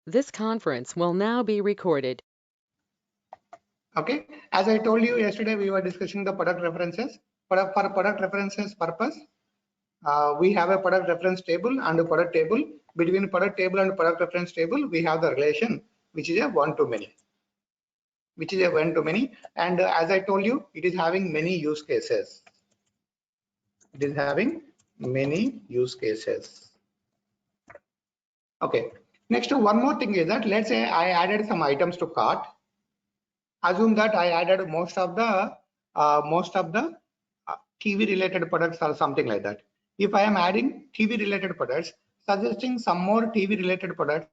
This conference will now be recorded. Okay, as I told you yesterday, we were discussing the product references. For product references purpose, we have a product reference table and a product table. Between product table and product reference table, we have the relation, which is a one-to-many. And as I told you, it is having many use cases. It is having many use cases. Okay. Next, one more thing is that let's say I added some items to cart. Assume that I added most of the TV related products or something like that. If I am adding TV related products, suggesting some more TV related products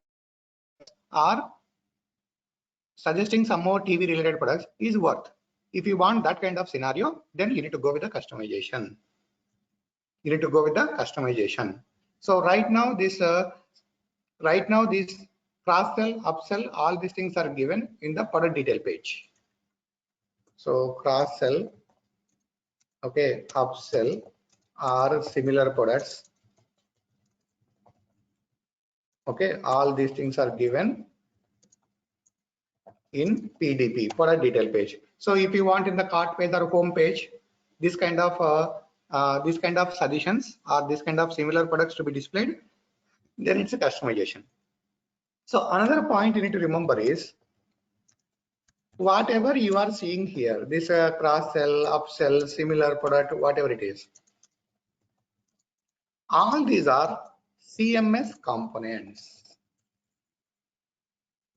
is worth. If you want that kind of scenario, then you need to go with the customization. So right now this cross-sell, upsell, all these things are given in the product detail page. So cross-sell, okay, upsell are similar products. Okay, all these things are given in PDP, product detail page. So if you want in the cart page or home page, this kind of suggestions or this kind of similar products to be displayed, then it's a customization. So another point you need to remember is whatever you are seeing here, this cross-sell, upsell, similar product, whatever it is, all these are CMS components.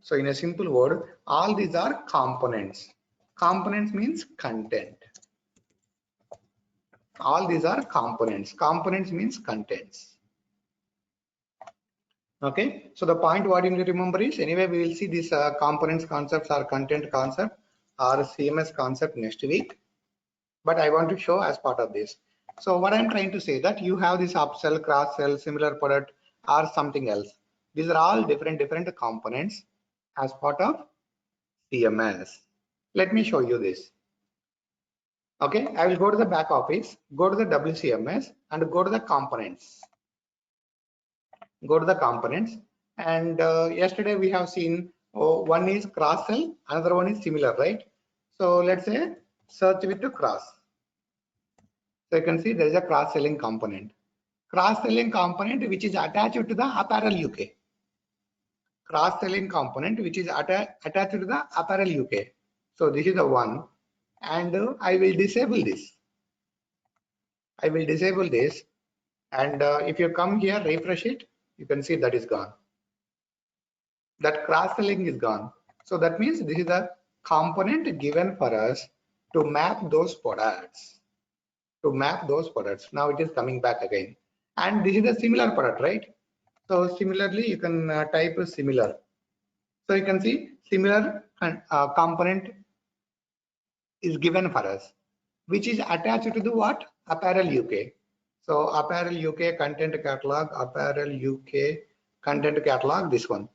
So in a simple word, all these are components. Components means content. All these are components. Components means contents. Okay, so the point what you need to remember is, anyway, we will see these components concepts or content concept or CMS concept next week, but I want to show as part of this. So what I'm trying to say that you have this upsell, cross sell, similar product or something else. These are all different components as part of CMS. Let me show you this. Okay, I will go to the back office, go to the WCMS and go to the components. Go to the components, and yesterday we have seen one is cross sell, another one is similar, right? So let's say search with the cross. So you can see there is a cross selling component. Cross selling component which is attached to the apparel UK. Cross selling component which is attached to the apparel UK. So this is the one, and I will disable this. And if you come here, refresh it, you can see that is gone. That cross-selling is gone. So that means this is a component given for us to map those products. Now it is coming back again. And this is a similar product, right? So similarly, you can type similar. So you can see similar component is given for us, which is attached to the what? Apparel UK. So apparel UK content catalog, apparel UK content catalog, this one.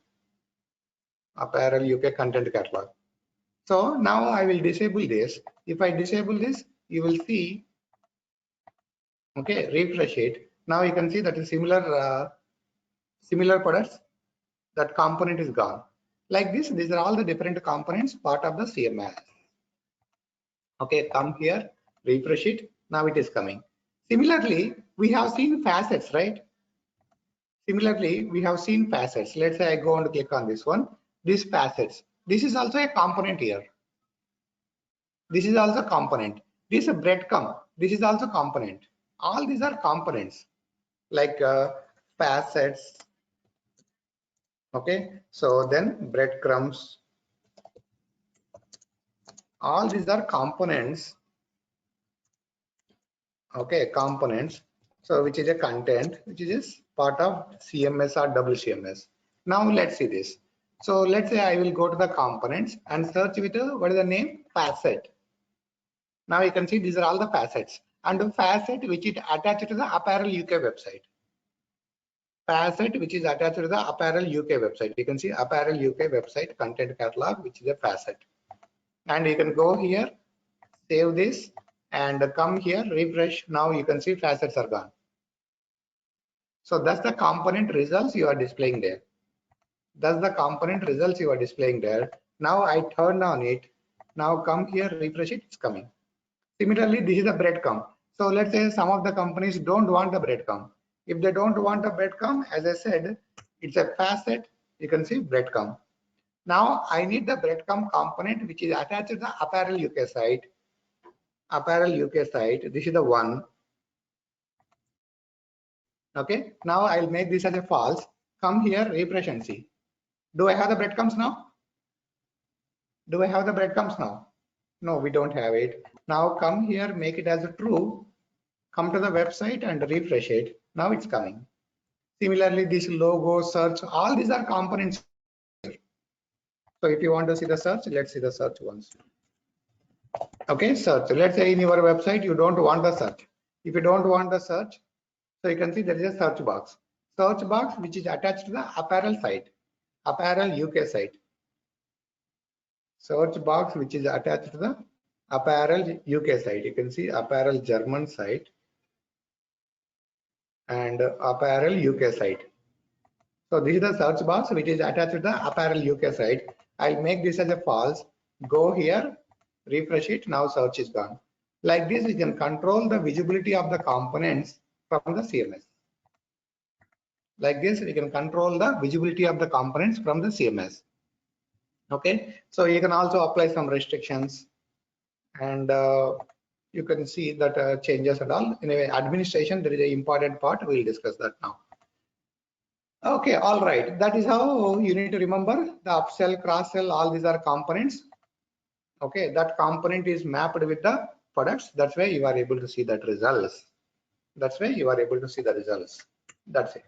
Apparel UK content catalog. So now I will disable this. If I disable this, you will see, okay, refresh it. Now you can see that is similar products, that component is gone. Like this, these are all the different components part of the CMS. Okay, come here, refresh it. Now it is coming. Similarly, we have seen facets, right? Let's say I go and click on this one. These facets. This is also a component here. This is also component. This is a breadcrumb. This is also component. All these are components like facets. Okay, so then breadcrumbs. All these are components. Okay, components. So which is a content, which is part of CMS or WCMS. Now let's see this. So let's say I will go to the components and search with what is the name? Facet. Now you can see these are all the facets, and the facet which is attached to the apparel UK website. Facet which is attached to the apparel UK website. You can see apparel UK website content catalog, which is a facet. And you can go here, save this, and come here, refresh. Now you can see facets are gone. So that's the component results you are displaying there. That's the component results you are displaying there. Now I turn on it. Now come here, refresh it, it's coming. Similarly, this is a breadcrumb. So let's say some of the companies don't want the breadcrumb. If they don't want a breadcrumb, as I said, it's a facet. You can see breadcrumb. Now I need the breadcrumb component which is attached to the apparel UK site. Apparel UK site. This is the one. Okay. Now I'll make this as a false. Come here, refresh and see. Do I have the breadcrumbs now? Do I have the breadcrumbs now? No, we don't have it. Now come here, make it as a true. Come to the website and refresh it. Now it's coming. Similarly, this logo, search, all these are components. So if you want to see the search, let's see the search once. Okay, search. Let's say in your website, you don't want the search. If you don't want the search, so you can see there is a search box. Search box, which is attached to the apparel site, apparel UK site. Search box, which is attached to the apparel UK site. You can see apparel German site and apparel UK site. So this is the search box which is attached to the apparel UK site. I'll make this as a false. Go here, refresh it. Now search is gone. Like this, we can control the visibility of the components from the CMS. Like this, we can control the visibility of the components from the CMS. Okay, so you can also apply some restrictions, and you can see that changes and all. Anyway, administration, there is an important part. We'll discuss that now. Okay, all right. That is how you need to remember the upsell, cross-sell, all these are components. Okay, that component is mapped with the products. That's why you are able to see that results. That's why you are able to see the results. That's it.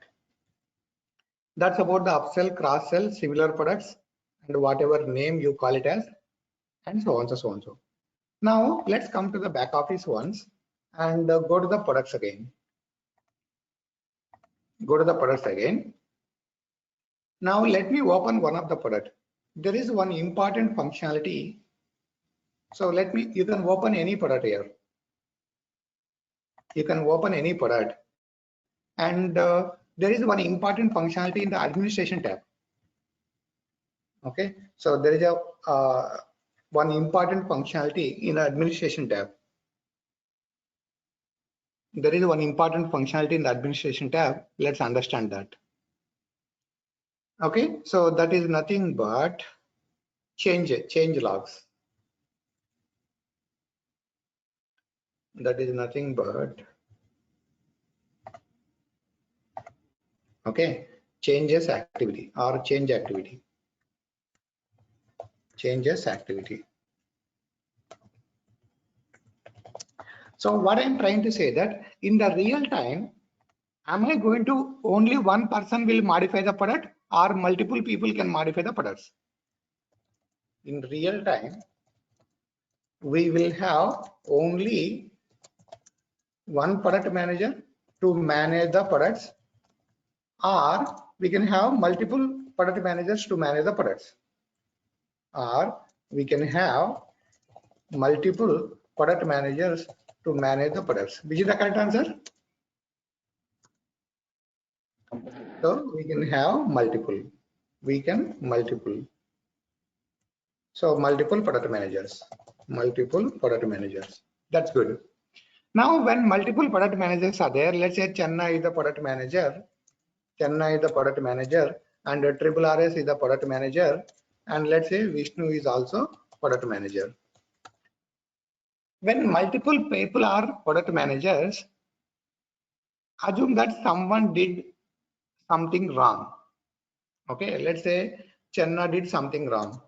That's about the upsell, cross-sell, similar products, and whatever name you call it as, and so on, so on, so. Now let's come to the back office ones and go to the products again. Go to the products again. Now let me open one of the product. There is one important functionality. So you can open any product here. You can open any product, and there is one important functionality in the administration tab. Okay, so there is a one important functionality in the administration tab. There is one important functionality in the administration tab. Let's understand that. Okay, so that is nothing but change logs. That is nothing but, okay, changes activity or change activity. Changes activity. So what I'm trying to say that in the real time, am I going to only one person will modify the product or multiple people can modify the products? In real time, we will have only one product manager to manage the products, or we can have multiple product managers to manage the products, or we can have multiple product managers to manage the products. Which is the correct answer? So we can have multiple. We can multiple. So multiple product managers. Multiple product managers. That's good. Now, when multiple product managers are there, let's say Chenna is the product manager. Chenna is the product manager, and Triple RS is the product manager, and let's say Vishnu is also product manager. When multiple people are product managers, assume that someone did something wrong. Okay, let's say Chenna did something wrong.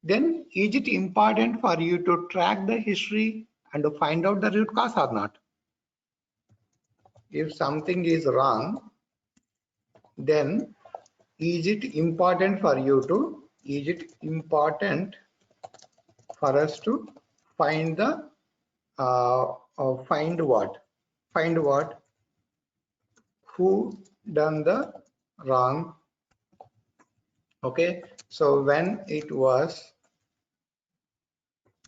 Then is it important for you to track the history and to find out the root cause or not? If something is wrong, then is it important for you to, is it important for us to find the find what, who done the wrong? Okay, so when it was,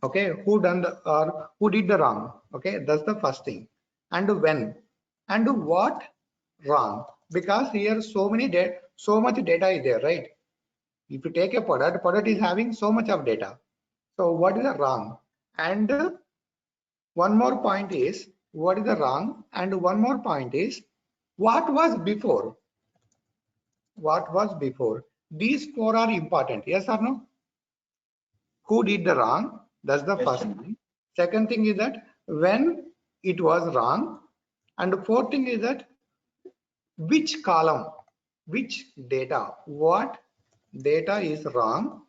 okay, who done the, or who did the wrong? Okay, that's the first thing. And when and what wrong, because here so much data is there, right? If you take a product is having so much of data. So what is the wrong? And one more point is what is the wrong? And one more point is what was before? What was before? These four are important. Yes or no? Who did the wrong? That's the first thing. Second thing is that when it was wrong. And the fourth thing is that which column, which data, what data is wrong,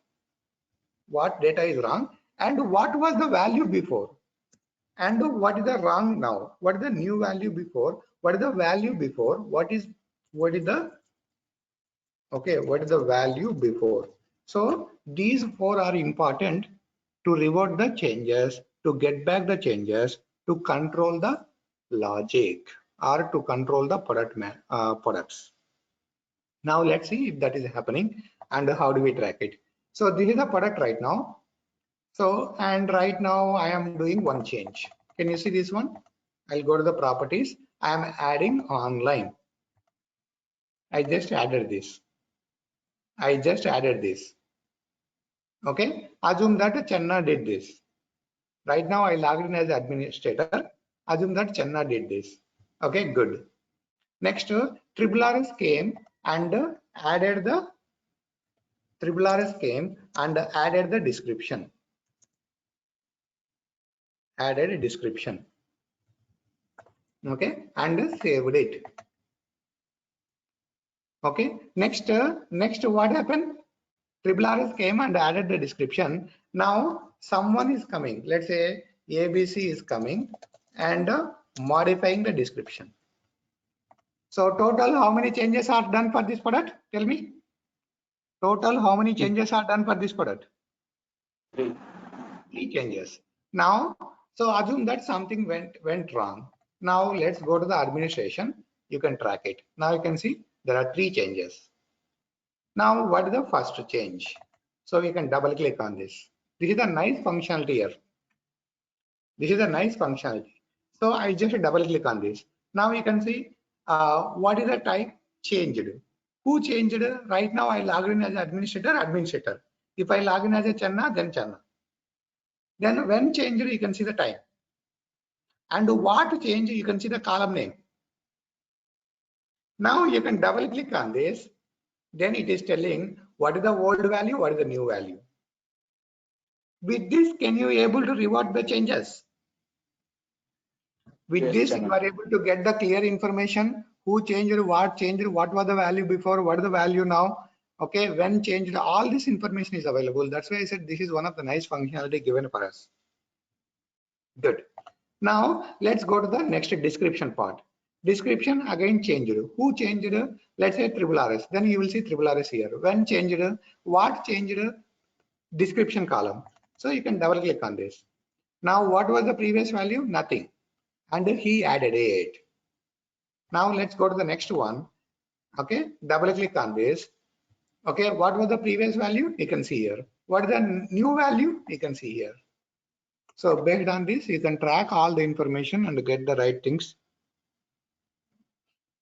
and what was the value before, and what is the wrong now, what is the new value before, what is the value before, what is the what is the value before. So these four are important to revert the changes, to get back the changes, to control the logic, or to control the products. Now let's see if that is happening and how do we track it. So this is the product right now. So, and right now I am doing one change. Can you see this one? I'll go to the properties. I am adding online. I just added this. Okay. Assume that Chenna did this. Right now I logged in as administrator. Assume that Chenna did this. Okay, good. Next, RRS came and added the description. Added a description. Okay, and saved it. Okay, next what happened? RRS came and added the description. Now someone is coming. Let's say ABC is coming and modifying the description. So total, how many changes are done for this product? Tell me. Total, how many changes are done for this product? 3 changes. Now, so assume that something went wrong. Now let's go to the administration. You can track it. Now you can see there are 3 changes. Now what is the first change? So we can double click on this. This is a nice functionality here. This is a nice functionality. So I just double click on this. Now you can see what is the type changed. Who changed? Right now I log in as administrator. If I log in as a Chenna, then Chenna. Then when changed, you can see the time. And what change, you can see the column name. Now you can double click on this. Then it is telling what is the old value, what is the new value. With this, can you able to revert the changes? With this, you are able to get the clear information, who changed, what was the value before, what is the value now. Okay, when changed, all this information is available. That's why I said this is one of the nice functionality given for us. Good. Now let's go to the next description part. Description again changed. Who changed? Let's say RRS. Then you will see RRS here. When changed? What changed? Description column. So you can double click on this. Now what was the previous value? Nothing. And he added it. Now let's go to the next one. Okay, double click on this. Okay, what was the previous value? You can see here. What is the new value? You can see here. So based on this, you can track all the information and get the right things.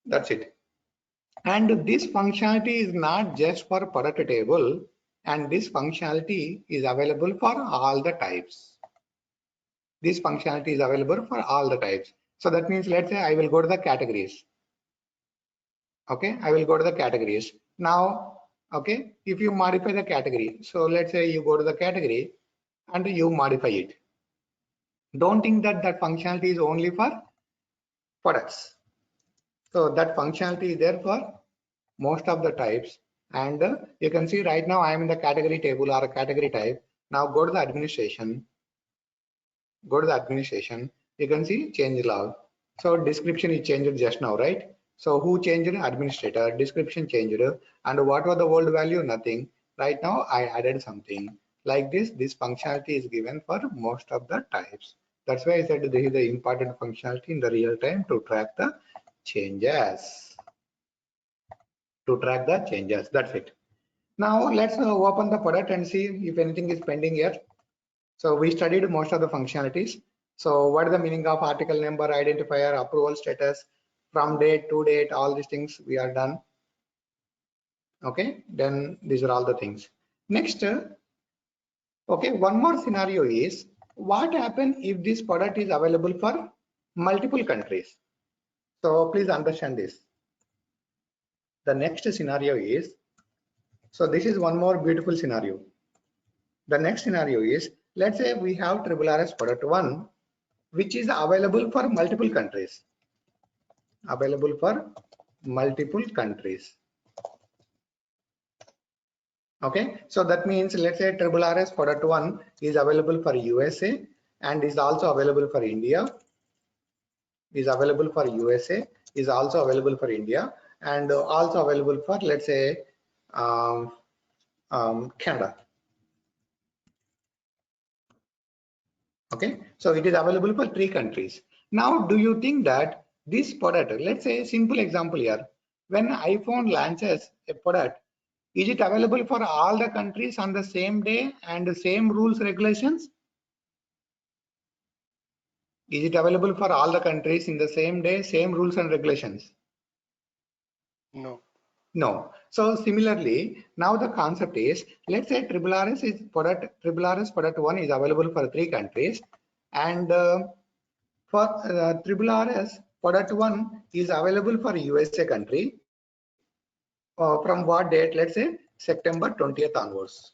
That's it. And this functionality is not just for product table, and this functionality is available for all the types. This functionality is available for all the types. So that means, let's say I will go to the categories. Okay, I will go to the categories. Now, okay, if you modify the category, so let's say you go to the category and you modify it. Don't think that that functionality is only for products. So that functionality is there for most of the types. And you can see right now I am in the category table or a category type. Now go to the administration. Go to the administration. You can see change log. So description is changed just now, right? So who changed? Administrator. Description changed. And what was the old value? Nothing. Right now I added something. Like this functionality is given for most of the types. That's why I said this is the important functionality in the real time to track the changes. That's it. Now let's open the product and see if anything is pending here. So we studied most of the functionalities. So what is the meaning of article number, identifier, approval status, from date to date, all these things we are done. Okay, then these are all the things. Next, okay, one more scenario is what happens if this product is available for multiple countries. So please understand this. The next scenario is, so this is one more beautiful scenario. The next scenario is, let's say we have RRS product 1, which is available for multiple countries. Available for multiple countries. Okay, so that means let's say RRS product 1 is available for USA and is also available for India, is available for USA, is also available for India, and also available for, let's say, um, Canada. Okay, so it is available for 3 countries. Now, do you think that this product, let's say simple example here, when iPhone launches a product, is it available for all the countries on the same day and the same rules regulations? Is it available for all the countries in the same day, same rules and regulations? No. No. So similarly, now the concept is, let's say RRS product 1 is available for 3 countries, and for RRS product 1 is available for USA country from what date? Let's say September 20th onwards.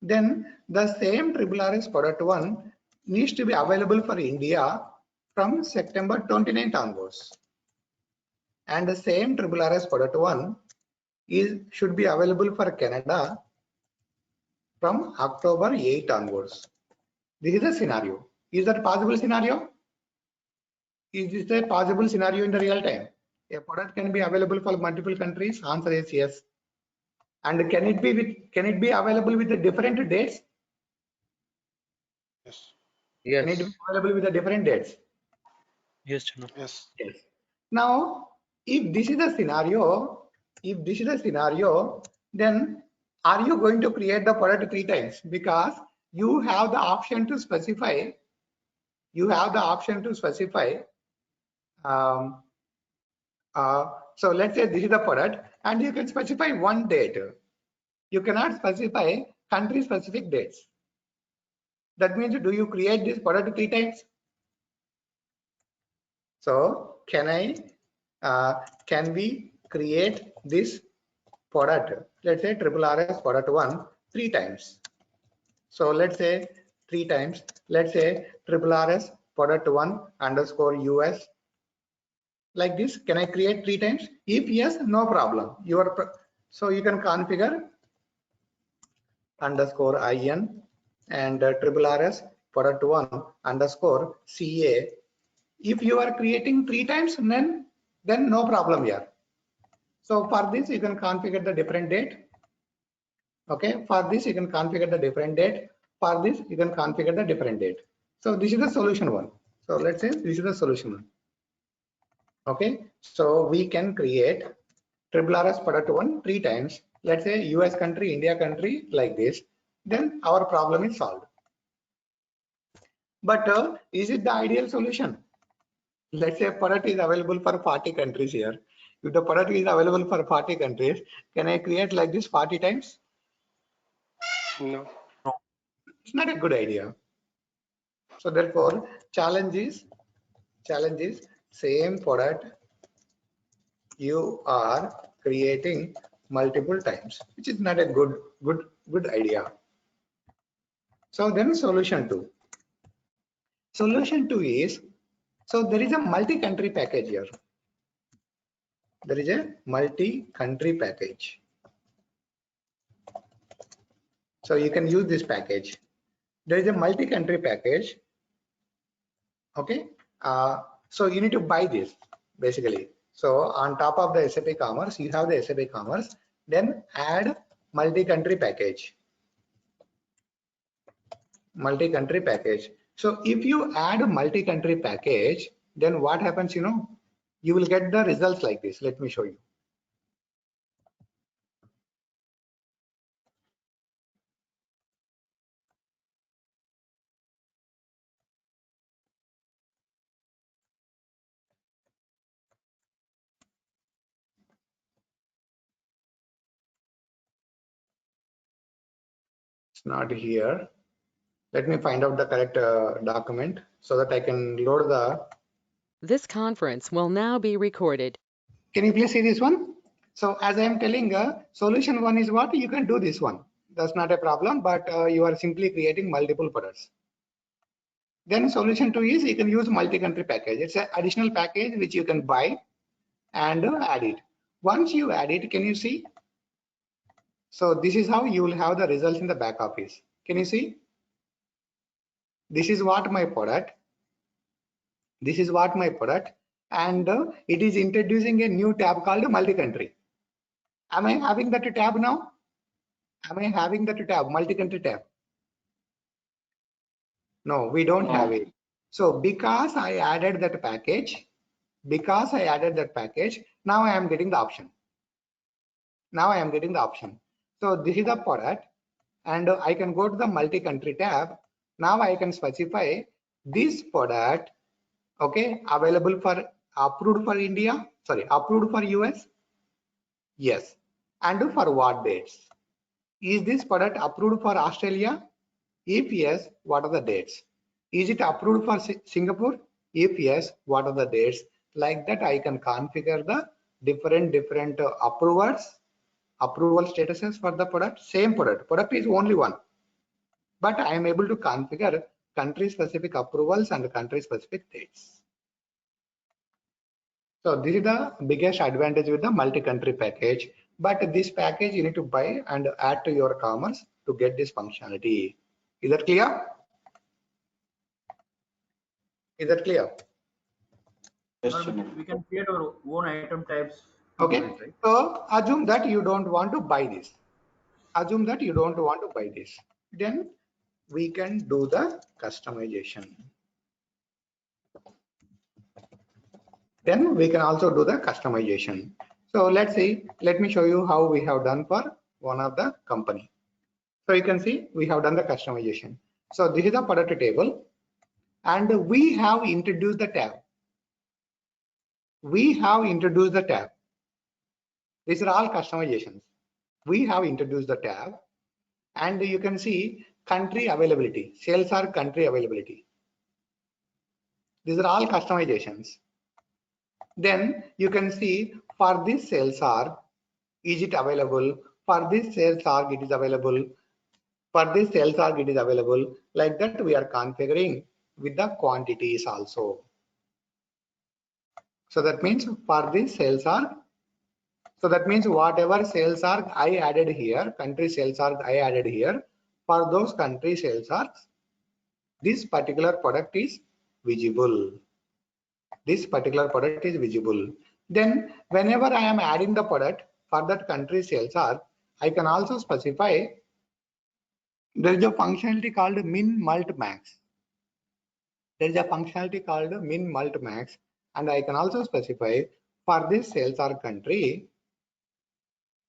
Then the same RRS product 1 needs to be available for India from September 29th onwards. And the same RRS product 1 should be available for Canada from October 8th onwards. This is a scenario. Is that a possible scenario? Is this a possible scenario in the real time? A product can be available for multiple countries. Answer is yes. And can it be available with the different dates? Yes. Can it be available with the different dates? Yes, Chenna. Yes. Yes. Now, if this is a scenario, then are you going to create the product 3 times? Because you have the option to specify. Um, so let's say this is the product, and you can specify one date. You cannot specify country-specific dates. That means, do you create this product 3 times? So can we create this product, let's say RRS product 1 3 times? So let's say 3 times, let's say RRS product 1 underscore US, like this. Can I create 3 times? If yes, no problem. So you can configure underscore IN and RRS product 1 underscore CA. If you are creating 3 times, then no problem here. So for this, you can configure the different date. Okay, for this, you can configure the different date. For this, you can configure the different date. So this is the solution one. So let's say this is the solution one. Okay, so we can create RRS product 1 3 times. Let's say US country, India country, like this. Then our problem is solved. But is it the ideal solution? Let's say product is available for 40 countries here. If the product is available for 40 countries, can I create like this 40 times? No. It's not a good idea. So therefore, challenge is same product you are creating multiple times, which is not a good idea. So then solution 2. Solution 2 is, so there is a multi-country package here. There is a multi-country package. So you can use this package. There is a multi-country package. Okay. So you need to buy this basically. So on top of the SAP Commerce, you have the SAP Commerce. Then add multi-country package. Multi-country package. So if you add a multi-country package, then what happens? You will get the results like this. Let me show you. not here. Let me find out the correct document so that I can load the. This conference will now be recorded. Can you please see this one? So as I am telling, solution one is what you can do this one. That's not a problem, but you are simply creating multiple products. Then solution two is you can use multi-country package. It's an additional package which you can buy and add it. Once you add it, can you see? So this is how you will have the results in the back office. Can you see? This is what my product. This is what my product, and it is introducing a new tab called multi-country. Am I having that tab now? Am I having that tab, multi-country tab? No, we don't have it. So because I added that package, now I am getting the option. Now I am getting the option. So this is the product, and I can go to the multi-country tab. Now I can specify this product, okay, available for approved for India, sorry, approved for US. Yes. And for what dates? Is this product approved for Australia? If yes, what are the dates? Is it approved for Singapore? If yes, what are the dates? Like that, I can configure the different approval statuses for the product. Same product is only one, but I am able to configure country specific approvals and country specific dates. So this is the biggest advantage with the multi-country package. But this package you need to buy and add to your commerce to get this functionality. Is that clear? Is that clear? Yes, we can create our own item types. Okay. It, right? So assume that you don't want to buy this. Assume that you don't want to buy this. Then we can do the customization. Then we can also do the customization. So let's see, let me show you how we have done for one of the company. So you can see we have done the customization. So this is the product table, and we have introduced the tab. We have introduced the tab. These are all customizations. We have introduced the tab, and you can see country availability. Sales are country availability. These are all customizations. Then you can see for this sales are, is it available? For this sales arc, it is available. For this sales arc, it is available. Like that, we are configuring with the quantities also. So that means for this sales arc, so that means whatever sales arc I added here, country sales arc I added here, for those country sales arcs, this particular product is visible. This particular product is visible. Then whenever I am adding the product for that country sales arc, I can also specify there is a functionality called min mult max. There is a functionality called min mult max, and I can also specify for this sales arc country,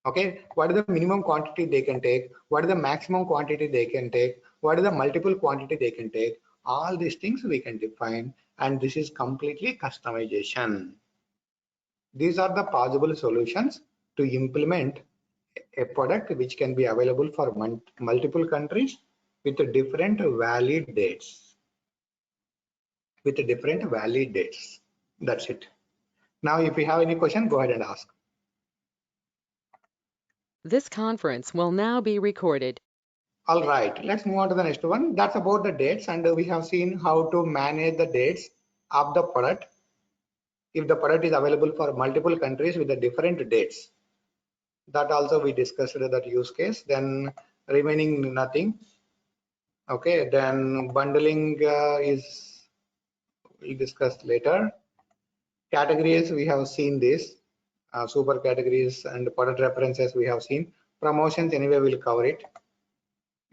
okay, what is the minimum quantity they can take, what is the maximum quantity they can take, what is the multiple quantity they can take. All these things we can define, and this is completely customization. These are the possible solutions to implement a product which can be available for multiple countries with different valid dates. With different valid dates. That's it. Now, if you have any question, go ahead and ask. This conference will now be recorded. All right, let's move on to the next one. That's about the dates, and we have seen how to manage the dates of the product if the product is available for multiple countries with the different dates. That also we discussed that use case. Then remaining nothing. Okay, then bundling is we'll discuss later. Categories, we have seen this. Super categories and product references we have seen. Promotions, anyway, we'll cover it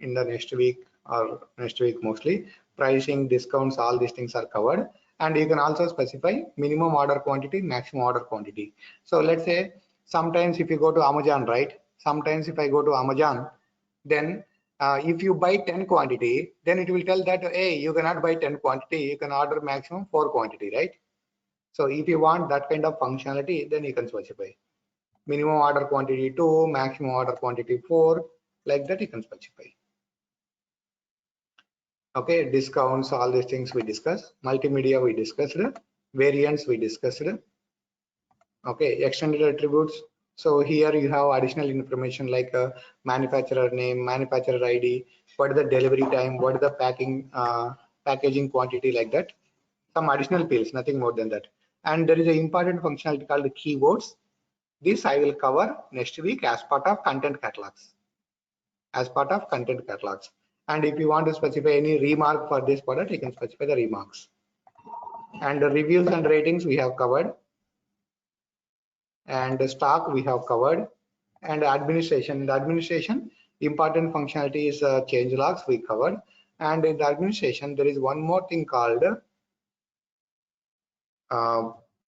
in the next week or next week mostly. Pricing, discounts, all these things are covered. And you can also specify minimum order quantity, maximum order quantity. So let's say sometimes if you go to Amazon, right? Sometimes if I go to Amazon, then if you buy 10 quantity, then it will tell that, hey, you cannot buy 10 quantity, you can order maximum 4 quantity, right? So if you want that kind of functionality, then you can specify minimum order quantity 2, maximum order quantity 4, like that you can specify. Okay, discounts, all these things we discussed. Multimedia we discussed. Variants we discussed. Okay, extended attributes. So here you have additional information like manufacturer name, manufacturer ID, what is the delivery time, what is the packaging quantity, like that. Some additional fields, nothing more than that. And there is an important functionality called the keywords. This I will cover next week as part of content catalogs. As part of content catalogs. And if you want to specify any remark for this product, you can specify the remarks. And the reviews and ratings we have covered. And the stock we have covered. And administration. The administration, important functionality is change logs we covered. And in the administration, there is one more thing called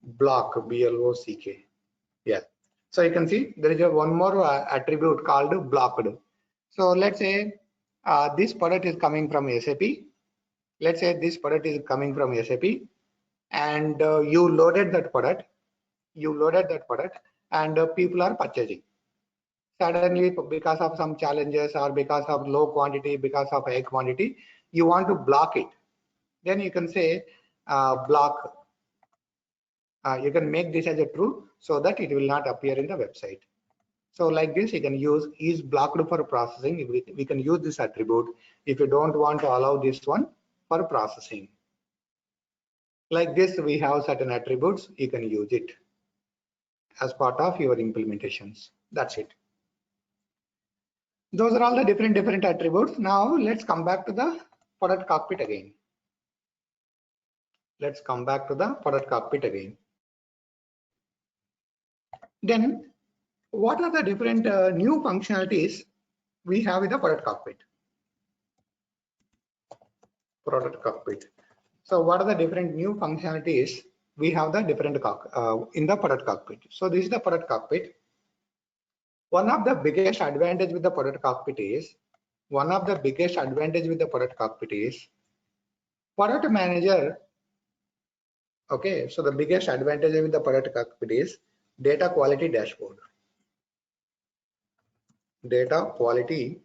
block, B-L-O-C-K. Yeah. So you can see there is one more attribute called blocked. So let's say this product is coming from SAP. Let's say this product is coming from SAP, and you loaded that product. And people are purchasing. Suddenly, because of some challenges or because of low quantity, because of high quantity, you want to block it. Then you can say block. You can make this as a true so that it will not appear in the website. So like this, you can use is blocked for processing. We can use this attribute if you don't want to allow this one for processing. Like this, we have certain attributes. You can use it as part of your implementations. That's it. Those are all the different attributes. Now let's come back to the product cockpit again. Let's come back to the product cockpit again. Then what are the different new functionalities we have in the product cockpit? So what are the different new functionalities we have the different in the product cockpit? So this is the product cockpit. One of the biggest advantage with the product cockpit is product manager. Okay, so the biggest advantage with the product cockpit is data quality dashboard. Data quality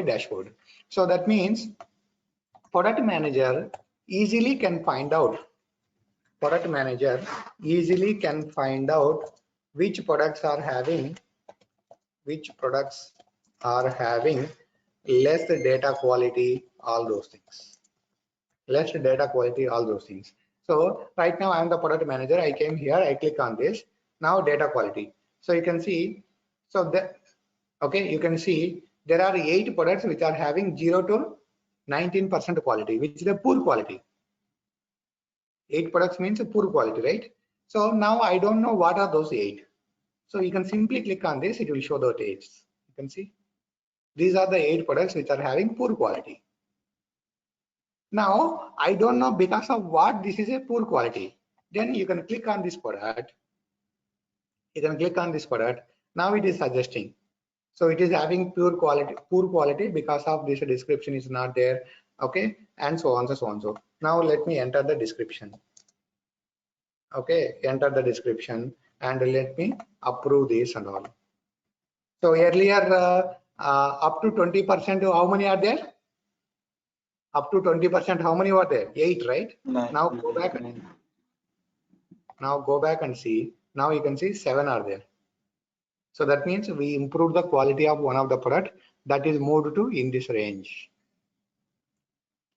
dashboard. So that means product manager easily can find out which products are having less data quality, all those things. So right now I am the product manager. I came here, I click on this. Now data quality. So you can see, you can see there are 8 products which are having 0 to 19% quality, which is a poor quality. 8 products means a poor quality, right? So now I don't know what are those 8. So you can simply click on this, it will show the 8. You can see these are the 8 products which are having poor quality. Now I don't know because of what this is a poor quality. Then you can click on this product. Now it is suggesting. So it is having poor quality because of this description is not there. Okay, and so on. So now let me enter the description. Okay, enter the description and let me approve this and all. So earlier up to 20%, how many are there? Up to 20%, how many were there? 8, right? 9. Now go back. Now go back and see. Now you can see 7 are there. So that means we improved the quality of one of the product that is moved to in this range.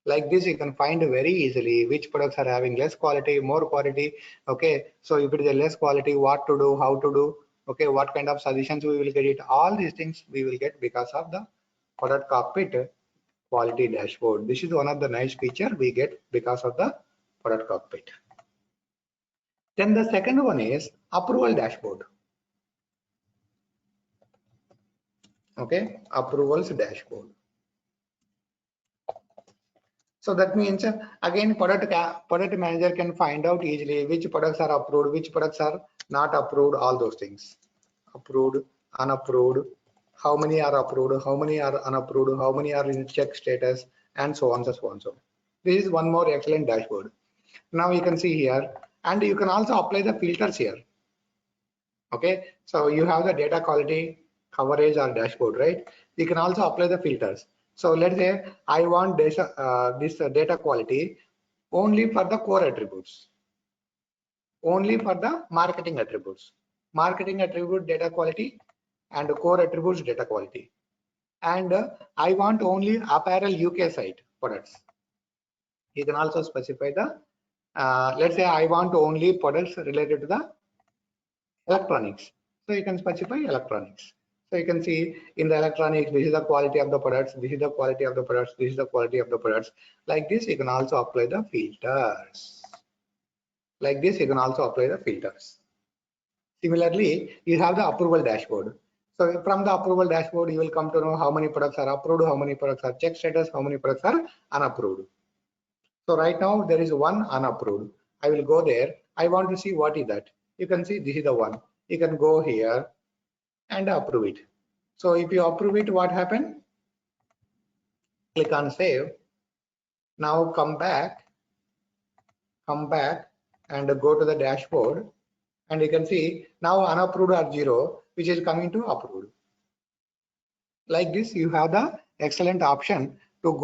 Like this, you can find very easily which products are having less quality, more quality. Okay, so if it is a less quality, what to do, how to do. Okay, what kind of suggestions we will get it. All these things we will get because of the product cockpit quality dashboard. This is one of the nice feature we get because of the product cockpit. Then the second one is approval dashboard. Okay, approvals dashboard. So that means again product manager can find out easily which products are approved, which products are not approved, all those things. Approved, unapproved, how many are approved, how many are unapproved, how many are in check status, and so on. So this is one more excellent dashboard. Now you can see here And you can also apply the filters here. Okay, so you have the data quality, coverage, or dashboard, right? You can also apply the filters. So let's say I want this data quality only for the core attributes, only for the marketing attributes, marketing attribute data quality, and core attributes data quality. And I want only apparel UK site products. You can also specify the let's say I want only products related to the electronics. So you can specify electronics. So you can see in the electronics, this is the quality of the products, this is the quality of the products, this is the quality of the products. Like this, you can also apply the filters. Like this, you can also apply the filters. Similarly, you have the approval dashboard. So from the approval dashboard, you will come to know how many products are approved, how many products are check status, how many products are unapproved. So right now there is one unapproved. I will go there. I want to see what is that. You can see this is the one. You can go here and approve it. So if you approve it, what happened? Click on save. Now come back and go to the dashboard, and you can see now unapproved are 0, which is coming to approved. Like this, you have the excellent option to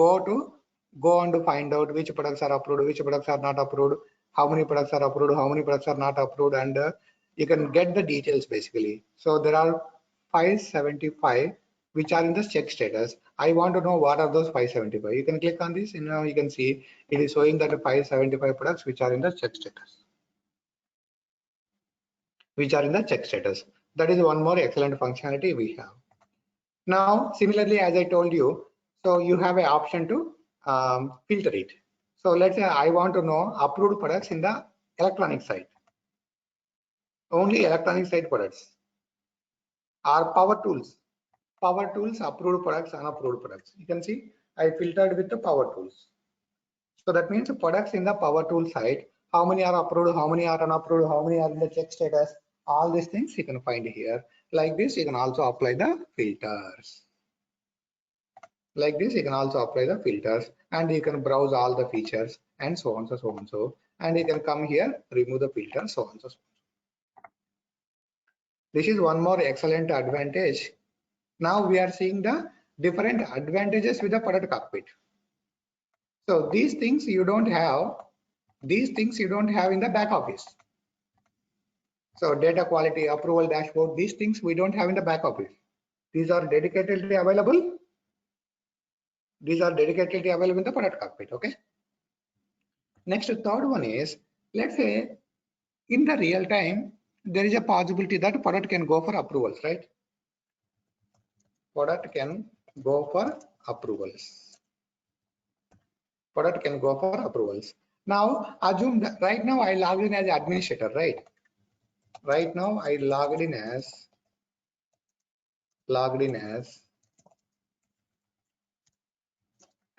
go and find out which products are approved, which products are not approved, how many products are approved, how many products are not approved, and you can get the details basically. So there are 575 which are in the check status. I want to know what are those 575. You can click on this, and now you can see it is showing that 575 products which are in the check status. Which are in the check status. That is one more excellent functionality we have. Now, similarly, as I told you, so you have an option to filter it. So let's say I want to know approved products in the electronic side. Only electronic side products are power tools. Power tools, approved products, unapproved products. You can see I filtered with the power tools. So that means products in the power tool side, how many are approved, how many are unapproved, how many are in the check status, all these things you can find here. Like this, you can also apply the filters. Like this, you can also apply the filters, and you can browse all the features and so on, so on, so. And you can come here, remove the filter, so on, so. This is one more excellent advantage. Now we are seeing the different advantages with the product cockpit. So these things you don't have. These things you don't have in the back office. So data quality, approval dashboard, these things we don't have in the back office. These are dedicatedly available. These are dedicatedly available in the product cockpit. Okay. Next, the third one is, let's say in the real time, there is a possibility that product can go for approvals, right? Product can go for approvals. Product can go for approvals. Now, assume that right now I logged in as administrator, right? Right now I logged in as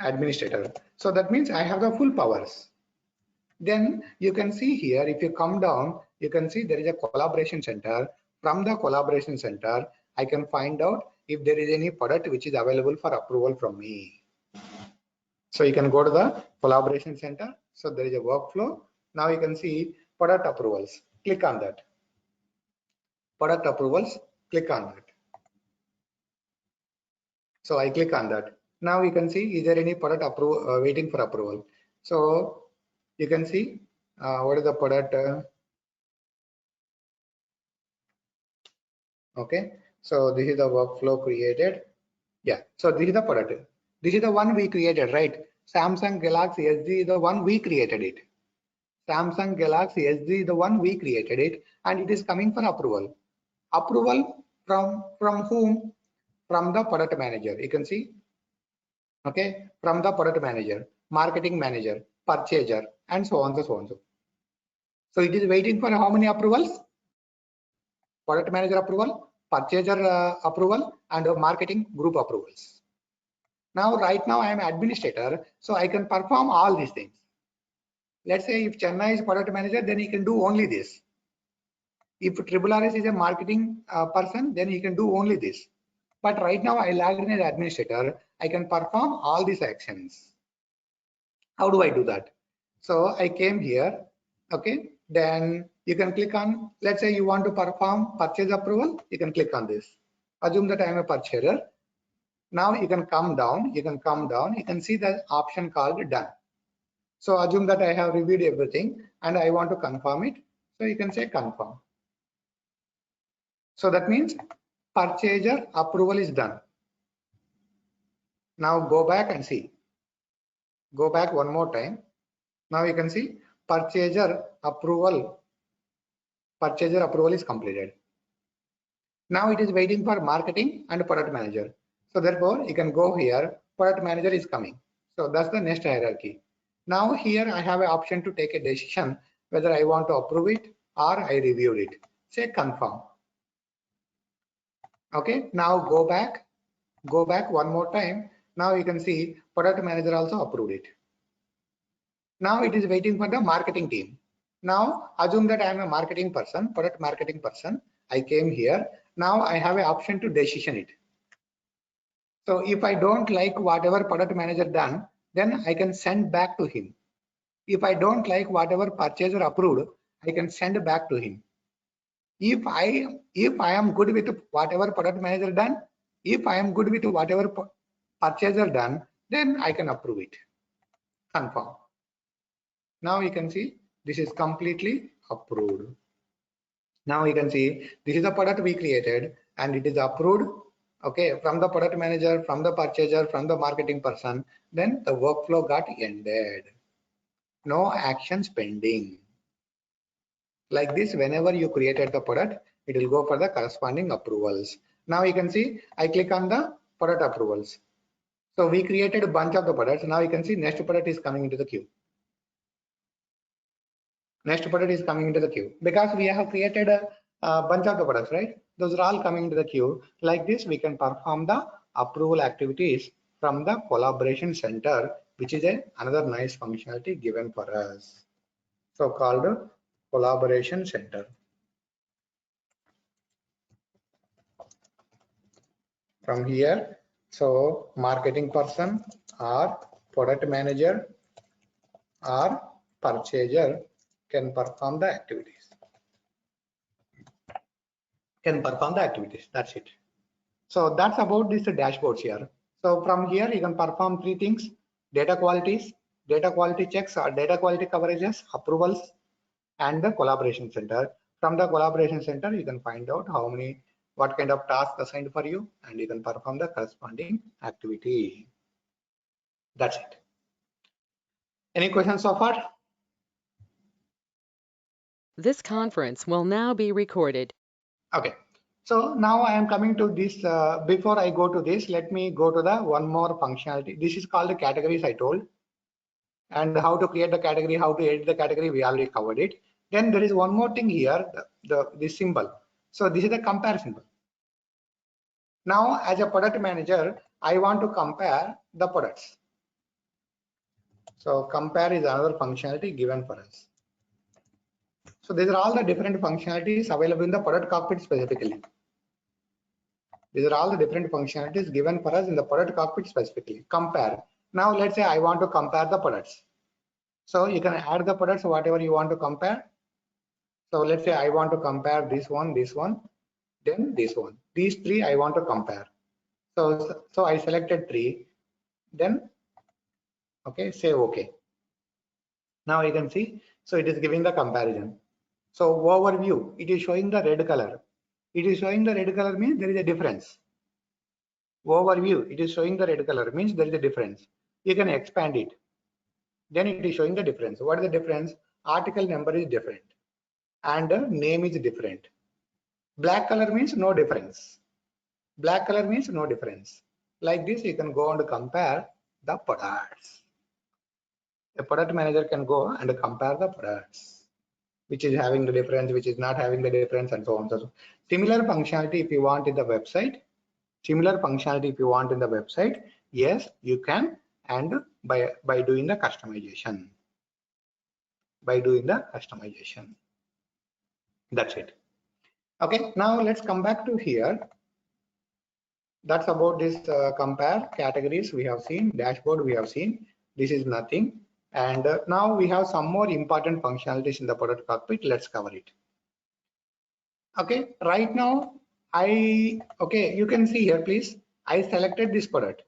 administrator. So that means I have the full powers. Then you can see here, if you come down, you can see there is a collaboration center. From the collaboration center, I can find out if there is any product which is available for approval from me. So you can go to the collaboration center. So there is a workflow. Now you can see product approvals. Click on that. Product approvals, click on that. So I click on that. Now you can see, is there any product waiting for approval? So you can see what is the product. Okay, so this is the workflow created. Yeah, so this is the product. This is the one we created, right? Samsung Galaxy SD is the one we created it. Samsung Galaxy SD is the one we created it, and it is coming for approval. Approval from whom? From the product manager. You can see. Okay, from the product manager, marketing manager, purchaser, and so on, so on, so. So it is waiting for how many approvals? Product manager approval, purchaser approval, and marketing group approvals. Now, right now I am administrator, so I can perform all these things. Let's say if Chenna is product manager, then he can do only this. If RRS is a marketing person, then he can do only this. But right now I logged in as administrator, I can perform all these actions. How do I do that? So I came here. Okay, Then you can click on, let's say you want to perform purchase approval, you can click on this. Assume that I am a purchaser. Now you can come down, you can see the option called done. So assume that I have reviewed everything and I want to confirm it. So you can say confirm. So that means purchaser approval is done. Now go back and see. Go back one more time. Now you can see purchaser approval is completed. Now it is waiting for marketing and product manager. So therefore you can go here, product manager is coming. So that's the next hierarchy. Now here I have an option to take a decision whether I want to approve it or I reviewed it. Say confirm. Okay, now go back one more time. Now you can see product manager also approved it. Now it is waiting for the marketing team. Now assume that I am a marketing person, product marketing person. I came here. Now I have an option to decision it. So if I don't like whatever product manager done, then I can send back to him. If I don't like whatever purchaser approved, I can send back to him. If I am good with whatever product manager done, if I am good with whatever purchaser done, then I can approve it. Confirm. Now you can see this is completely approved. Now you can see this is the product we created and it is approved. Okay, from the product manager, from the purchaser, from the marketing person, then the workflow got ended. No actions pending. Like this, whenever you created the product, it will go for the corresponding approvals. Now you can see I click on the product approvals. So we created a bunch of the products. Now you can see next product is coming into the queue. Next product is coming into the queue because we have created a bunch of the products, right? Those are all coming into the queue. Like this, we can perform the approval activities from the collaboration center, which is another nice functionality given for us. So called collaboration center. From here, so marketing person or product manager or purchaser can perform the activities. That's it. So that's about this dashboards here. So from here you can perform three things: data qualities, data quality checks or data quality coverages, approvals, and the collaboration center. From the collaboration center you can find out what kind of task assigned for you, and you can perform the corresponding activity. That's it. Any questions so far? This conference will now be recorded. Okay, so now I am coming to this. Before I go to this, let me go to the one more functionality. This is called the categories I told, and how to create the category, how to edit the category, we already covered it. Then there is one more thing here, this symbol. So this is the compare symbol. Now as a product manager, I want to compare the products. So compare is another functionality given for us. So these are all the different functionalities available in the product cockpit specifically. These are all the different functionalities given for us in the product cockpit specifically. Compare. Now let's say I want to compare the products. So you can add the products, whatever you want to compare. So let's say I want to compare this one, then this one. These three I want to compare. So I selected three, then okay, say okay. Now you can see, so it is giving the comparison. So overview, it is showing the red color. It is showing the red color means there is a difference. Overview, it is showing the red color means there is a difference. You can expand it. Then it is showing the difference. What is the difference? Article number is different and name is different. Black color means no difference. Black color means no difference. Like this, you can go and compare the products. A product manager can go and compare the products, which is having the difference, which is not having the difference, and so on. So similar functionality if you want in the website. Yes, you can, and by doing the customization. That's it. Okay, now let's come back to here. That's about this compare categories we have seen, dashboard we have seen. This is nothing. And now we have some more important functionalities in the product cockpit. Let's cover it. Okay, right now you can see here, please. I selected this product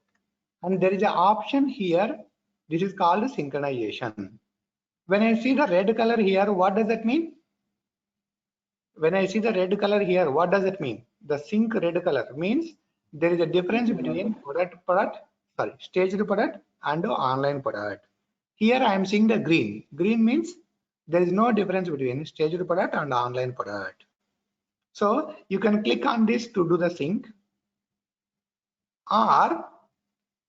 and there is an option here. This is called synchronization. When I see the red color here, what does that mean? When I see the red color here, what does it mean? The sync red color means there is a difference between staged product and online product. Here I am seeing the green. Green means there is no difference between staged product and online product. So you can click on this to do the sync, or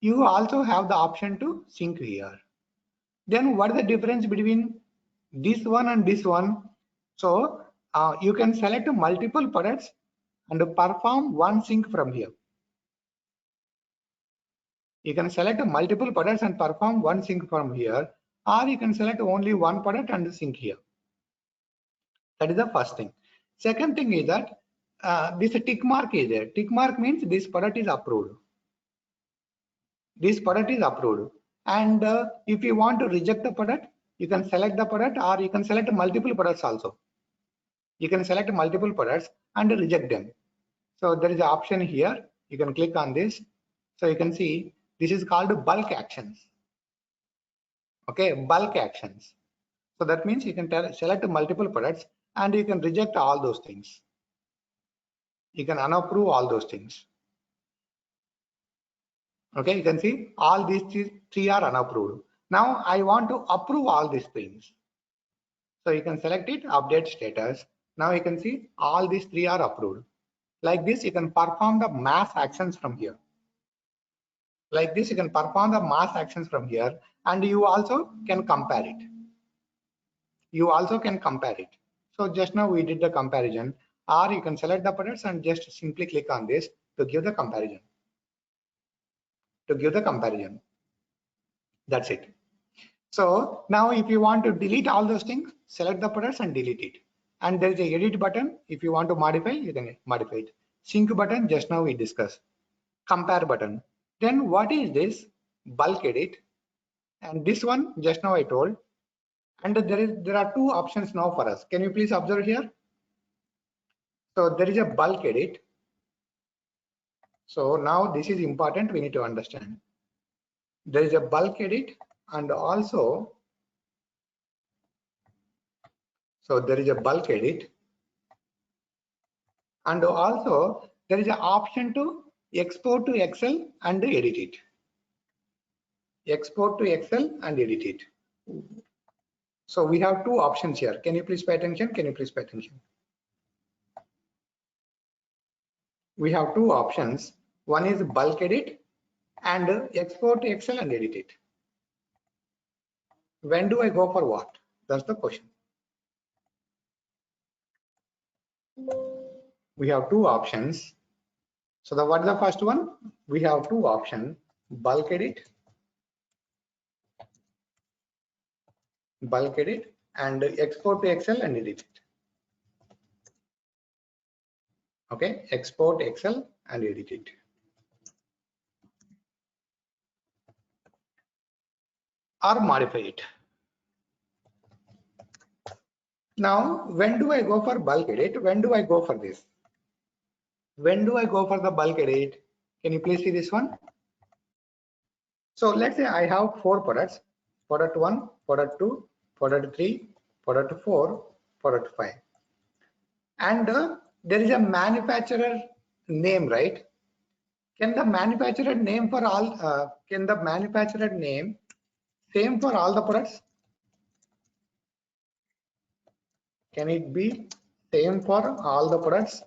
you also have the option to sync here. Then what is the difference between this one and this one? So you can select multiple products and perform one sync from here. You can select multiple products and perform one sync from here, or you can select only one product and sync here. That is the first thing. Second thing is that this tick mark is there. Tick mark means this product is approved. This product is approved. And if you want to reject the product, you can select the product, or you can select multiple products also. You can select multiple products and reject them. So there is an option here. You can click on this. So you can see this is called bulk actions. Okay, bulk actions. So that means you can select multiple products and you can reject all those things. You can unapprove all those things. Okay, you can see all these three are unapproved. Now I want to approve all these things. So you can select it, update status. Now you can see all these three are approved. Like this, you can perform the mass actions from here. Like this, you can perform the mass actions from here, and you also can compare it. You also can compare it. So just now we did the comparison, or you can select the products and just simply click on this to give the comparison. That's it. So now if you want to delete all those things, select the products and delete it. And there is a edit button. If you want to modify, you can modify it. Sync button, just now we discussed. Compare button. Then what is this? Bulk edit. And this one just now I told. And there are two options now for us. Can you please observe here? So there is a bulk edit. So now this is important, we need to understand. There is a bulk edit, and also there is a bulk edit, and also there is an option to export to Excel and edit it. Export to Excel and edit it. So we have two options here. Can you please pay attention? We have two options. One is bulk edit and export to Excel and edit it. When do I go for what? That's the question. We have two options. So what is the first one? We have two options: bulk edit and export to Excel and edit it. Okay, export Excel and edit it. Or modify it. Now, when do I go for bulk edit? When do I go for this? When do I go for the bulk edit? Can you please see this one? So let's say I have 4 products: product 1, product 2, product 3, product 4, product 5. And there is a manufacturer name, right? Can the manufacturer name for all? Can the manufacturer name same for all the products? Can it be same for all the products?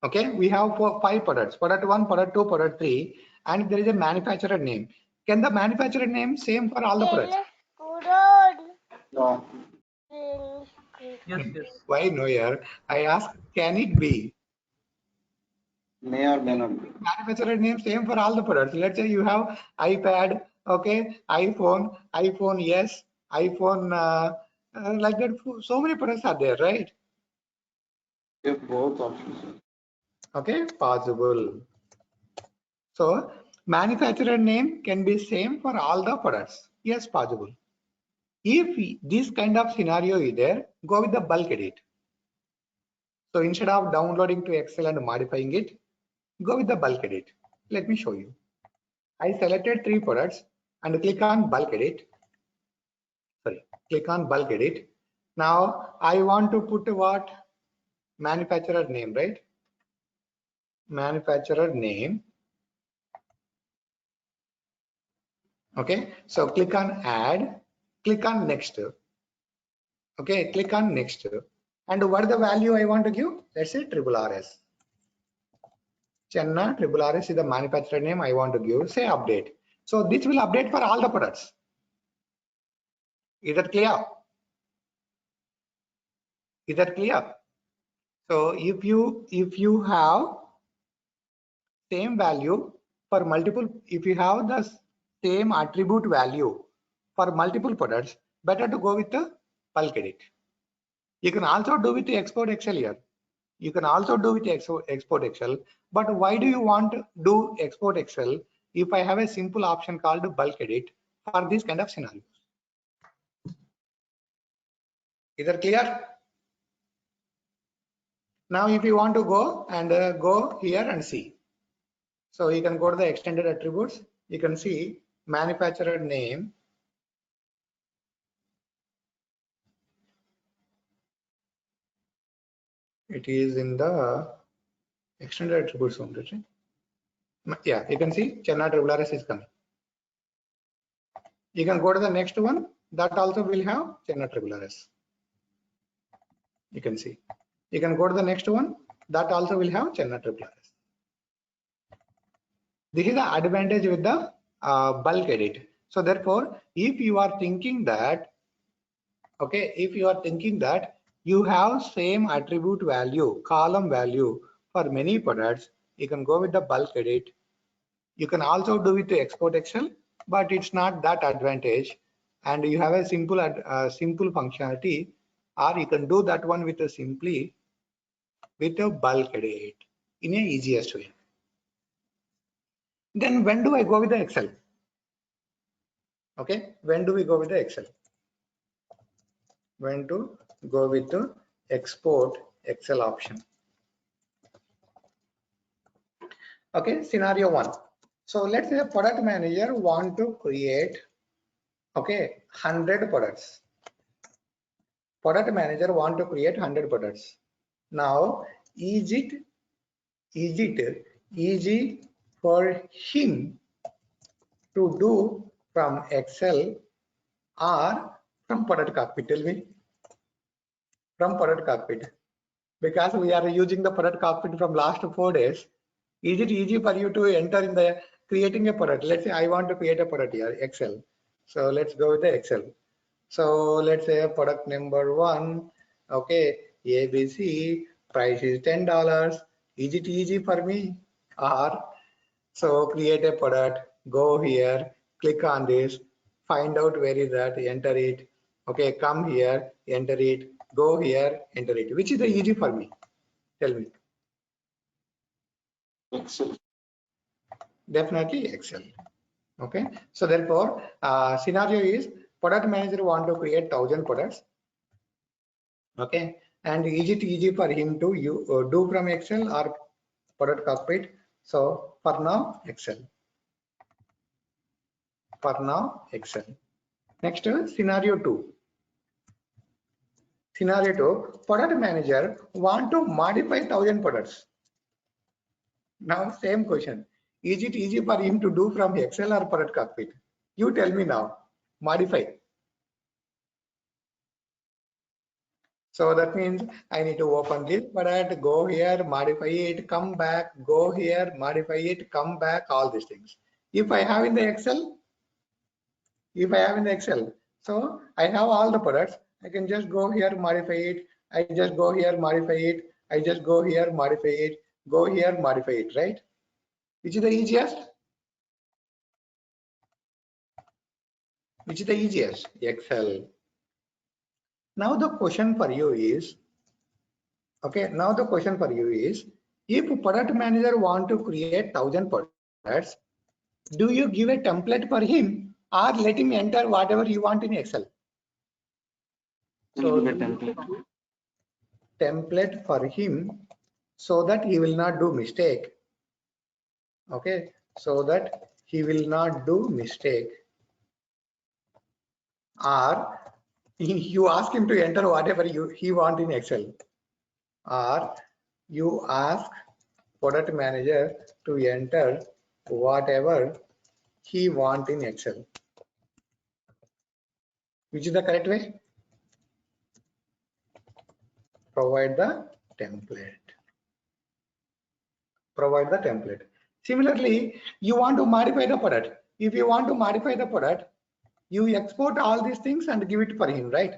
Okay, we have 5 products: product 1, product 2, product 3, and there is a manufacturer name. Can the manufacturer name same for all the products? No. Yes. Why no, here? I ask, can it be? May or may not be. Manufacturer name same for all the products. Let's say you have iPad, okay, iPhone, yes, iPhone, like that. So many products are there, right? If both options. Okay, possible. So Manufacturer name can be same for all the products. Yes, possible. If this kind of scenario is there, go with the bulk edit. So instead of downloading to Excel and modifying it, go with the bulk edit. Let me show you. I selected 3 products and click on bulk edit. Sorry, click on bulk edit. Now I want to put what? Manufacturer name, right? Manufacturer name. Okay, so click on add, click on next. Okay, click on next. And what is the value I want to give? Let's say RRS. ChennaReddyTraining is the manufacturer name I want to give. Say update. So this will update for all the products. Is that clear? Is that clear? So if you have same value for multiple, if you have the same attribute value for multiple products, better to go with the bulk edit. You can also do with the export Excel here. You can also do with export Excel. But why do you want to do export Excel if I have a simple option called bulk edit for this kind of scenarios? Is that clear? Now if you want to go and go here and see. So you can go to the extended attributes. You can see manufacturer name. It is in the extended attributes only, right? Yeah, you can see ChennaReddyTraining is coming. You can go to the next one. That also will have ChennaReddyTraining. You can see. You can go to the next one. That also will have ChennaReddyTraining. This is the advantage with the bulk edit. So therefore, if you are thinking that, okay, if you are thinking that you have same attribute value, column value for many products, you can go with the bulk edit. You can also do it to export Excel, but it's not that advantage. And you have a simple simple functionality, or you can do that one with a simply with a bulk edit in a easiest way. Then when do I go with the Excel? Okay, when do we go with the Excel? When to go with the export Excel option? Okay, scenario 1. So let's say a product manager want to create, okay, 100 products. Product manager want to create 100 products. Now, is it easy for him to do from Excel or from product cockpit? Tell me. From product cockpit, because we are using the product cockpit from last 4 days. Is it easy for you to enter in the creating a product? Let's say I want to create a product here, Excel. So let's go with the Excel. So let's say product number 1, okay, ABC, price is $10. Is it easy for me? Or so create a product, go here, click on this, find out where is that, enter it. Okay, come here, enter it, go here, enter it. Which is the easy for me? Tell me. Excel. Definitely Excel. Okay, so therefore scenario is product manager want to create 1000 products. Okay, and is it easy for him to do from Excel or product cockpit? So for now Excel. For now Excel. Next scenario 2. Scenario 2, product manager want to modify 1000 products. Now same question. Is it easy for him to do from Excel or product cockpit? You tell me now. Modify. So that means I need to open this product, go here, modify it, come back, go here, modify it, come back, all these things. If I have in the Excel, so I have all the products, I can just go here, modify it, I just go here, modify it, I just go here, modify it, go here, modify it, right? Which is the easiest? Which is the easiest? Excel. Now the question for you is, okay, now the question for you is, if product manager want to create 1000 products, Do you give a template for him or let him enter whatever you want in Excel? So template for him so that he will not do mistake. Okay, so that he will not do mistake. Or you ask him to enter whatever he want in Excel. Or you ask product manager to enter whatever he want in Excel. Which is the correct way? Provide the template. Provide the template. Similarly, you want to modify the product. If you want to modify the product, you export all these things and give it for him, right?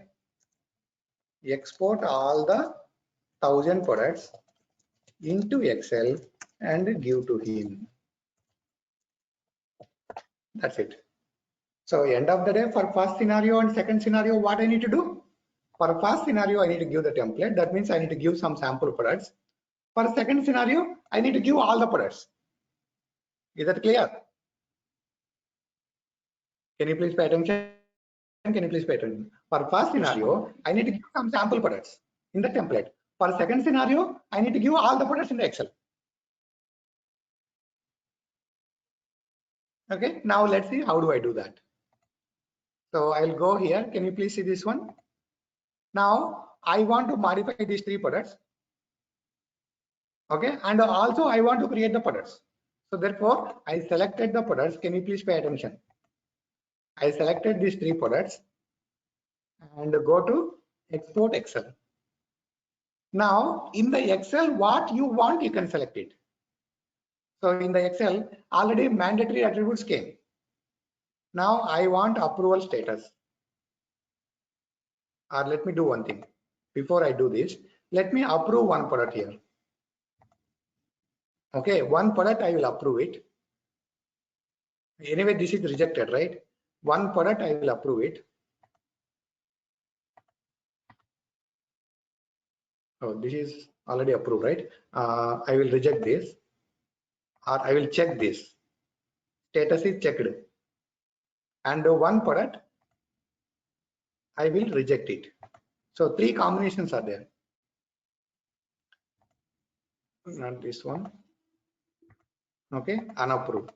Export all the 1000 products into Excel and give to him. That's it. So end of the day, for first scenario and second scenario, what I need to do? For first scenario, I need to give the template. That means I need to give some sample products. For second scenario, I need to give all the products. Is that clear? Can you please pay attention? Can you please pay attention? For first scenario, I need to give some sample products in the template. For second scenario, I need to give all the products in the Excel. Okay, now let's see how do I do that. So I'll go here. Can you please see this one? Now I want to modify these 3 products. Okay, and also I want to create the products. So therefore, I selected the products. Can you please pay attention? I selected these 3 products and go to export Excel. Now in the Excel, what you want, you can select it. So in the Excel, already mandatory attributes came. Now I want approval status. Or let me do one thing. Before I do this, let me approve one product here. Okay, one product I will approve it. Anyway, this is rejected, right? One product I will approve it. Oh, this is already approved, right? I will reject this, or I will check this. Status is checked. And one product I will reject it. So 3 combinations are there. Not this one. Okay, unapproved.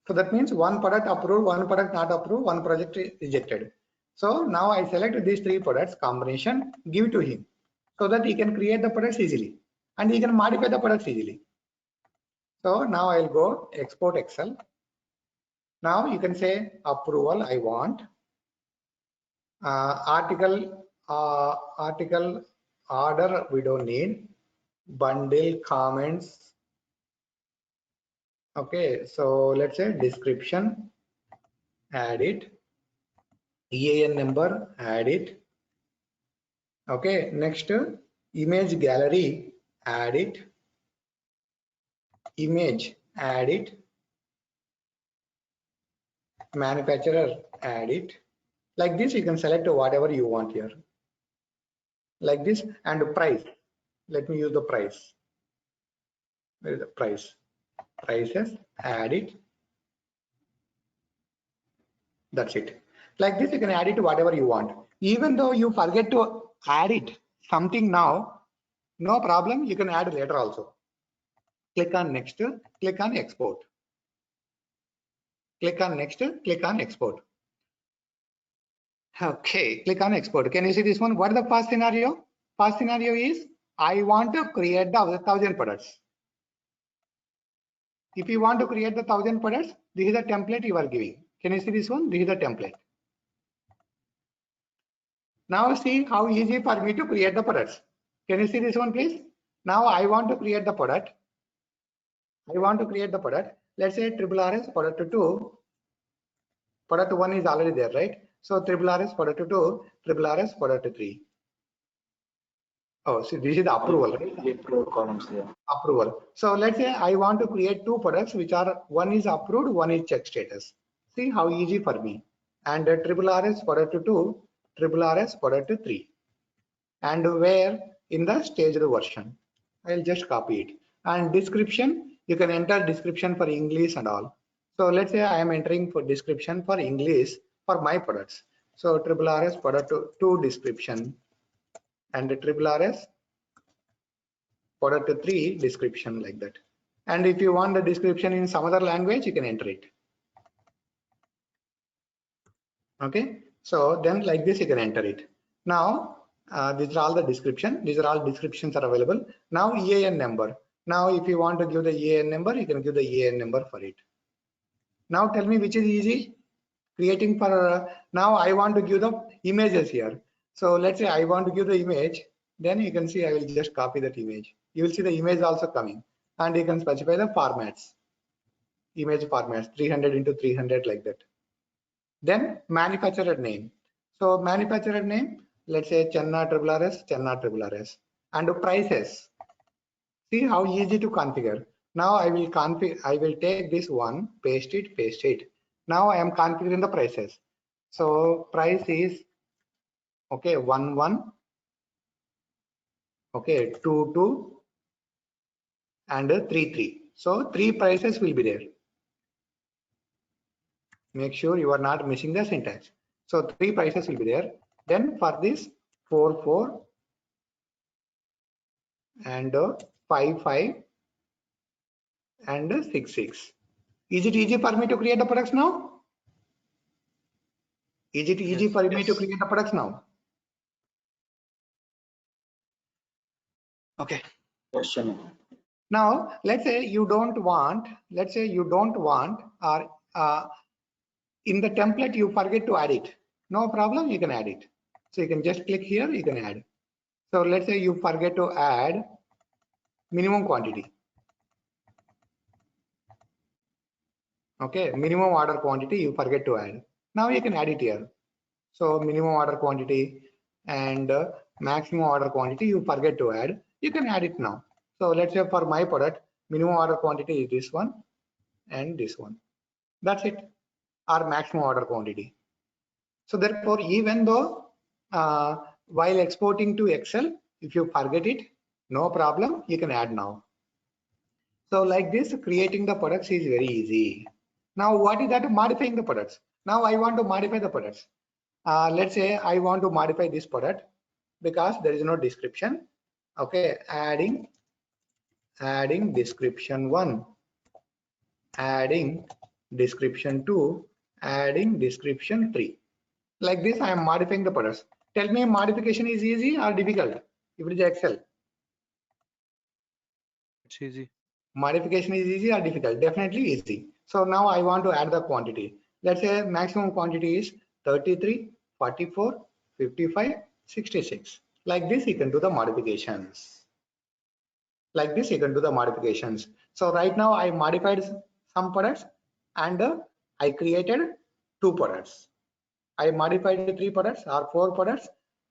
So that means one product approved, one product not approved, one project rejected. So now I select these 3 products combination, give it to him so that he can create the products easily and he can modify the products easily. So now I'll go export Excel. Now you can say approval I want, article order we don't need, bundle comments. Okay, so let's say description, add it, EAN number, add it. Okay, next image gallery, add it, image, add it, manufacturer, add it. Like this, you can select whatever you want here. Like this, and price. Let me use the price. Where is the price? Prices, add it. That's it. Like this, you can add it to whatever you want. Even though you forget to add it something now, no problem. You can add later also. Click on next. Click on export. Click on next. Click on export. Okay, click on export. Can you see this one? What is the first scenario? First scenario is I want to create the 1000 products. If you want to create the 1000 products, this is the template you are giving. Can you see this one? This is the template. Now see how easy for me to create the products. Can you see this one, please? Now I want to create the product. I want to create the product. Let's say RRS product 2. Product 1 is already there, right? So RRS product 2, RRS product 3. Oh, so this is the approval, right? Columns here. Approval. So let's say I want to create 2 products which are, one is approved, one is check status. See how easy for me. And RRS product 2, RRS product 3. And where in the staged version. I'll just copy it. And description, you can enter description for English and all. So let's say I am entering for description for English for my products. So triple RS product two description and the triple RS product 3 description, like that. And if you want the description in some other language, you can enter it. Okay, so then like this you can enter it. Now these are all the description. These are all descriptions are available. Now EAN number. Now if you want to give the EAN number, you can give the EAN number for it. Now tell me which is easy. Creating for now I want to give the images here. So let's say I want to give the image. Then you can see I will just copy that image. You will see the image also coming, and you can specify the formats. Image formats 300 into 300, like that. Then manufacturer name. So manufacturer name, let's say ChennaReddyTraining, and prices. See how easy to configure. Now I will take this one, paste it. Now I am configuring the prices. So price is okay 11, okay 22, and 33. So 3 prices will be there. Make sure you are not missing the syntax. So 3 prices will be there. Then for this 44 and 55 and 66. Is it easy for me to create the products now? Is it easy Yes. for me to create the products now? Okay. Question. Now let's say you don't want, or in the template you forget to add it. No problem, you can add it. So you can just click here, you can add. So let's say you forget to add minimum quantity. Okay, minimum order quantity you forget to add. Now you can add it here. So minimum order quantity and maximum order quantity you forget to add, you can add it now. So let's say for my product, minimum order quantity is this one and this one. That's it, our maximum order quantity. So therefore, even though while exporting to Excel, if you forget it, no problem, you can add now. So like this, creating the products is very easy. Now what is that? Modifying the products. Now I want to modify the products. Let's say I want to modify this product because there is no description. Okay, adding description 1, adding description 2, adding description 3. Like this I am modifying the products. Tell me, modification is easy or difficult if it is Excel? It's easy. Modification is easy or difficult? Definitely easy. So now I want to add the quantity. Let's say maximum quantity is 33, 44, 55, 66. Like this you can do the modifications. Like this you can do the modifications. So right now I modified some products and I created 2 products. I modified 3 products or 4 products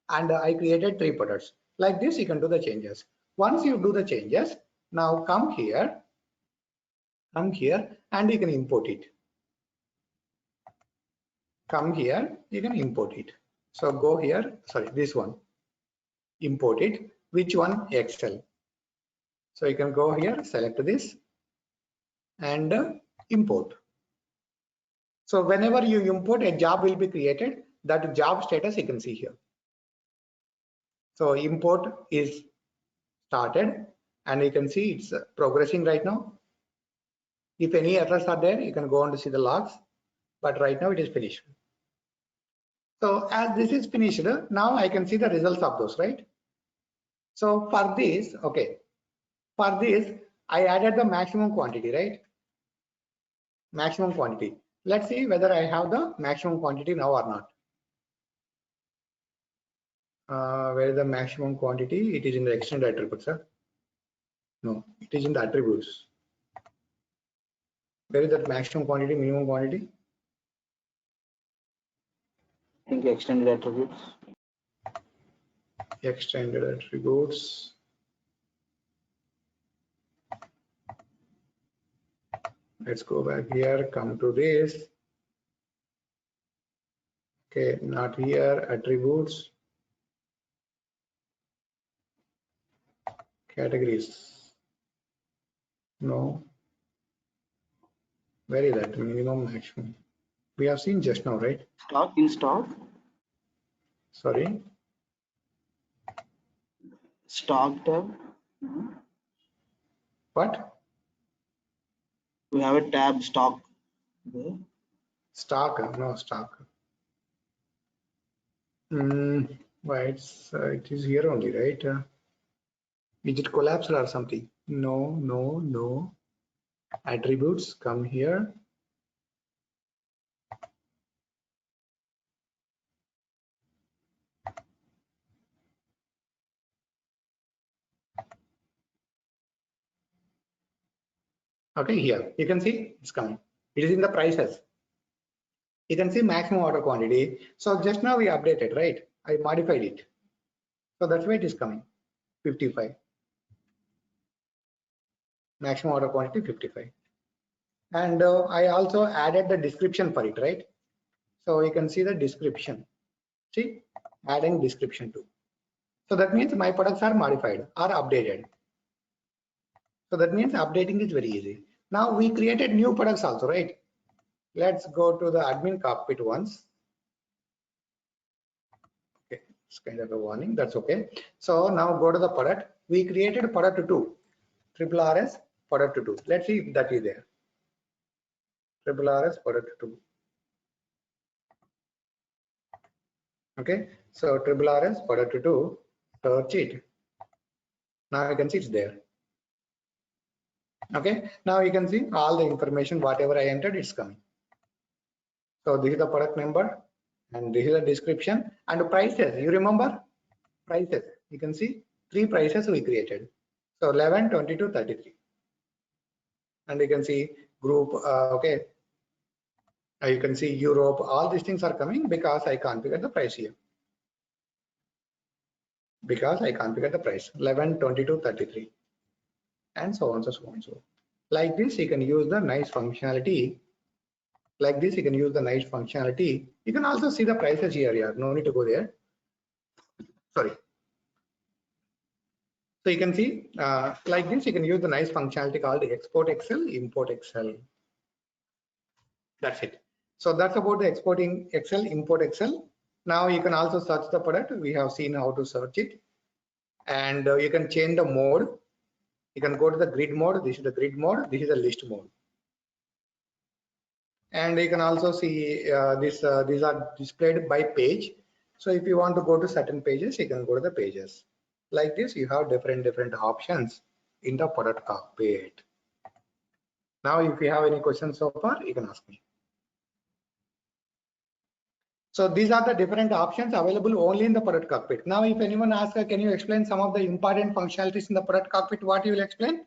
and I created 3 products. Like this you can do the changes. Once you do the changes, now come here and you can import it. Come here, you can import it. So go here, sorry, this one, import it. Which one? Excel. So you can go here, select this and import. So whenever you import, a job will be created. That job status you can see here. So import is started and you can see it's progressing right now. If any errors are there, you can go on to see the logs, but right now it is finished. So as this is finished, now I can see the results of those, right? So for this, okay, for this I added the maximum quantity, right? Maximum quantity. Let's see whether I have the maximum quantity now or not. Where is the maximum quantity? It is in the extended attributes, sir. No, it is in the attributes. Where is that maximum quantity, minimum quantity? I think extended attributes. Extended attributes. Let's go back here, come to this. Okay, not here, attributes. Categories. No. Where is that? Minimum, maximum. We have seen just now, right? Stock in stock. Sorry. Stock tab. What? We have a tab stock. There. Stock. No stock. Why it is here only, right? Is it collapsed or something? No, no, no. Attributes come here. Okay, here you can see it's coming. It is in the prices. You can see maximum order quantity. So just now we updated, right? I modified it. So that's why it is coming 55. Maximum order quantity 55. And I also added the description for it, right? So you can see the description. See, adding description too. So that means my products are modified or updated. So that means updating is very easy. Now we created new products also, right? Let's go to the admin cockpit once. Okay, it's kind of a warning. That's okay. So now go to the product. We created product 2, triple RS product 2. Let's see if that is there. Triple RS product 2. Okay, so triple RS product 2. Search it. Now you can see it's there. Okay, now you can see all the information, whatever I entered, it's coming. So this is the product number and this is the description and the prices. You remember prices? You can see 3 prices we created. So 11, 22, 33. And you can see group. Okay, you can see Europe. All these things are coming because I configured the price here. Because I configured the price 11, 22, 33. And so on, so on, so. Like this, you can use the nice functionality. Like this, you can use the nice functionality. You can also see the prices here. Yeah, no need to go there. Sorry. So you can see like this, you can use the nice functionality called export Excel, import Excel. That's it. So that's about the exporting Excel, import Excel. Now you can also search the product. We have seen how to search it. And you can change the mode. You can go to the grid mode. This is the grid mode. This is the list mode. And you can also see these are displayed by page. So if you want to go to certain pages, you can go to the pages. Like this, you have different options in the product cockpit. Now, if you have any questions so far, you can ask me. So these are the different options available only in the product cockpit. Now, if anyone asks, can you explain some of the important functionalities in the product cockpit? What you will explain?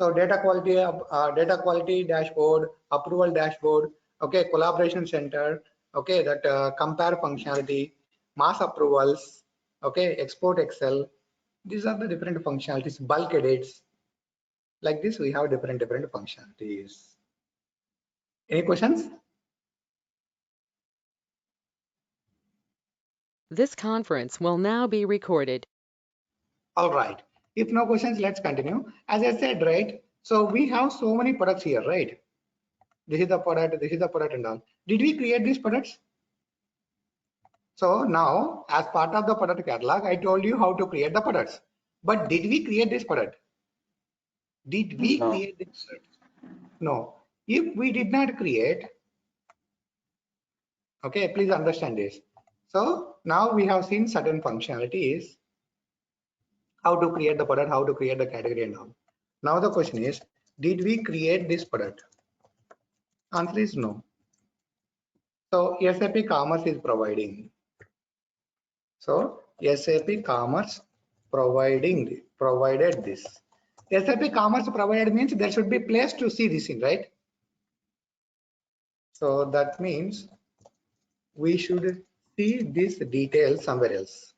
So data quality dashboard, approval dashboard, okay, collaboration center, okay, that compare functionality, mass approvals, okay, export Excel. These are the different functionalities, bulk edits. Like this, we have different functionalities. Any questions? This conference will now be recorded. All right. If no questions, let's continue. As I said, right? So we have so many products here, right? This is the product and all. Did we create these products? So now, as part of the product catalog, I told you how to create the products. But did we create this product? Did we create this product? No. If we did not create, okay, please understand this. So now we have seen certain functionalities, how to create the product, how to create the category and all. Now the question is, did we create this product? Answer is no. So SAP Commerce is providing. So SAP Commerce provided this. SAP Commerce provided means there should be place to see this in, right? So that means we should see this detail somewhere else.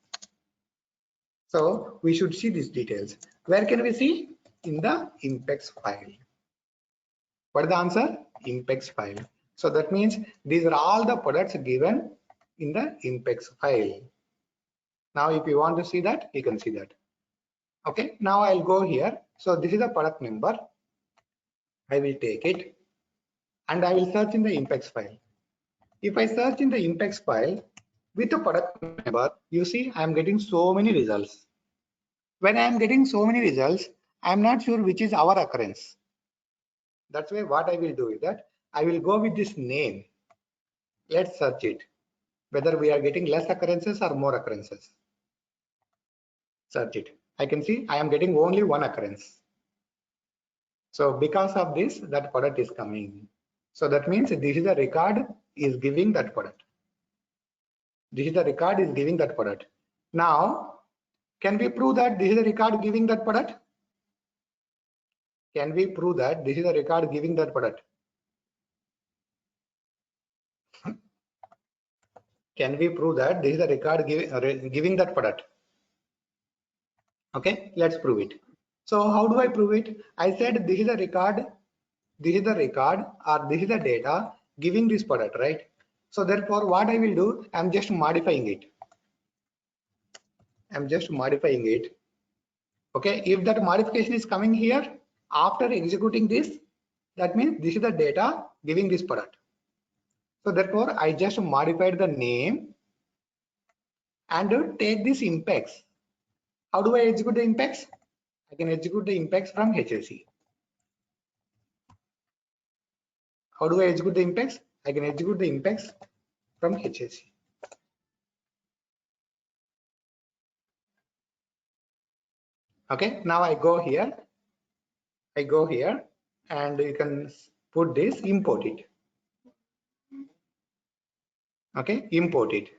So we should see these details. Where can we see? In the Impex file. What is the answer? Impex file. So that means these are all the products given in the Impex file. Now, if you want to see that, you can see that. Okay, now I'll go here. So this is the product number. I will take it and I will search in the Impex file. If I search in the Impex file with the product number, you see I am getting so many results. When I am getting so many results, I am not sure which is our occurrence. That's why what I will do is that I will go with this name. Let's search it, whether we are getting less occurrences or more occurrences. Search it. I can see I am getting only one occurrence. So because of this, that product is coming. So that means this is the record is giving that product. This is the record is giving that product. Now, can we prove that this is the record giving that product? Can we prove that this is the record giving that product? Can we prove that this is the record giving that product? Okay, let's prove it. So how do I prove it? I said this is a record, this is the record, or this is the data giving this product, right? So therefore, what I will do, I'm just modifying it. I'm just modifying it. Okay, if that modification is coming here after executing this, that means this is the data giving this product. So therefore, I just modified the name and take this Impex. How do I execute the Impex? I can execute the Impex from HSE. How do I execute the Impex? I can execute the Impex from HSE. Okay, now I go here and you can put this, import it. Okay, import it.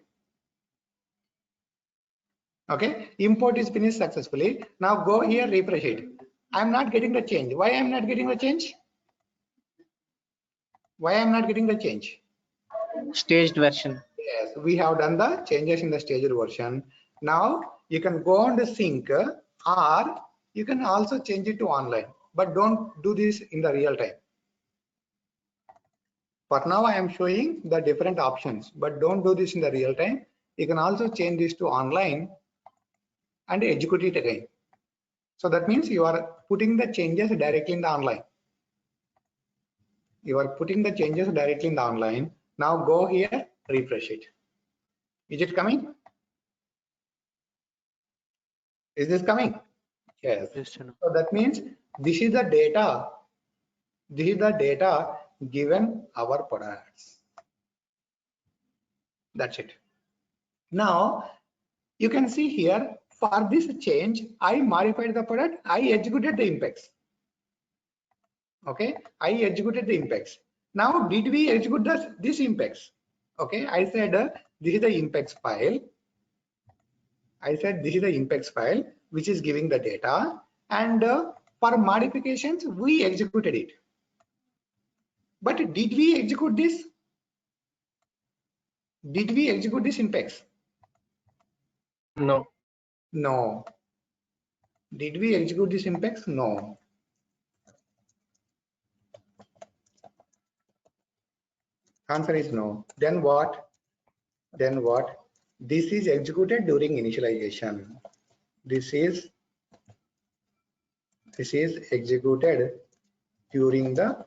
Okay, import is finished successfully. Now go here, refresh it. I'm not getting the change. Why I'm not getting the change? Why I'm not getting the change? Staged version. Yes, we have done the changes in the staged version. Now you can go on the sync, or you can also change it to online, but don't do this in the real time. For now, I am showing the different options, but don't do this in the real time. You can also change this to online and execute it again. So that means you are putting the changes directly in the online. You are putting the changes directly in the online. Now go here, refresh it. Is it coming? Is this coming? Yes. Yes, Chenna. So that means this is the data. This is the data given our products. That's it. Now you can see here, for this change, I modified the product. I executed the Impex. Okay, I executed the Impex. Now, did we execute this Impex? Okay, I said this is the Impex file. I said this is the Impex file which is giving the data, and for modifications we executed it. But did we execute this? Did we execute this Impex? No. No. Did we execute this Impex? No. Answer is no. Then what? Then what? This is executed during initialization. This is executed during the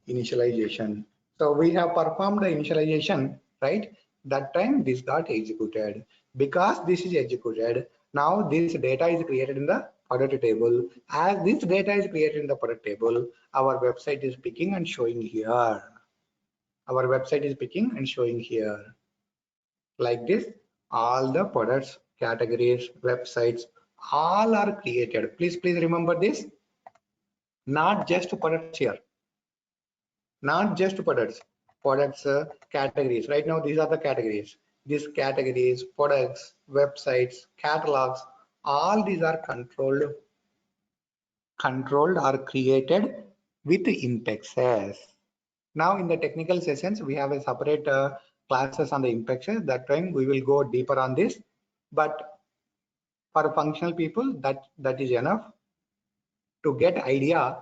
initialization. So we have performed the initialization, right? That time this got executed. Because this is executed, now this data is created in the product table. As this data is created in the product table, our website is picking and showing here. Our website is picking and showing here. Like this, all the products, categories, websites, all are created. Please remember this. Not just products here. Not just products. Products, categories. Right now, these are the categories. These categories, products, websites, catalogs, all these are controlled or created with Impexes. Now in the technical sessions, we have a separate classes on the Impexes. That time we will go deeper on this. But for functional people, that is enough to get idea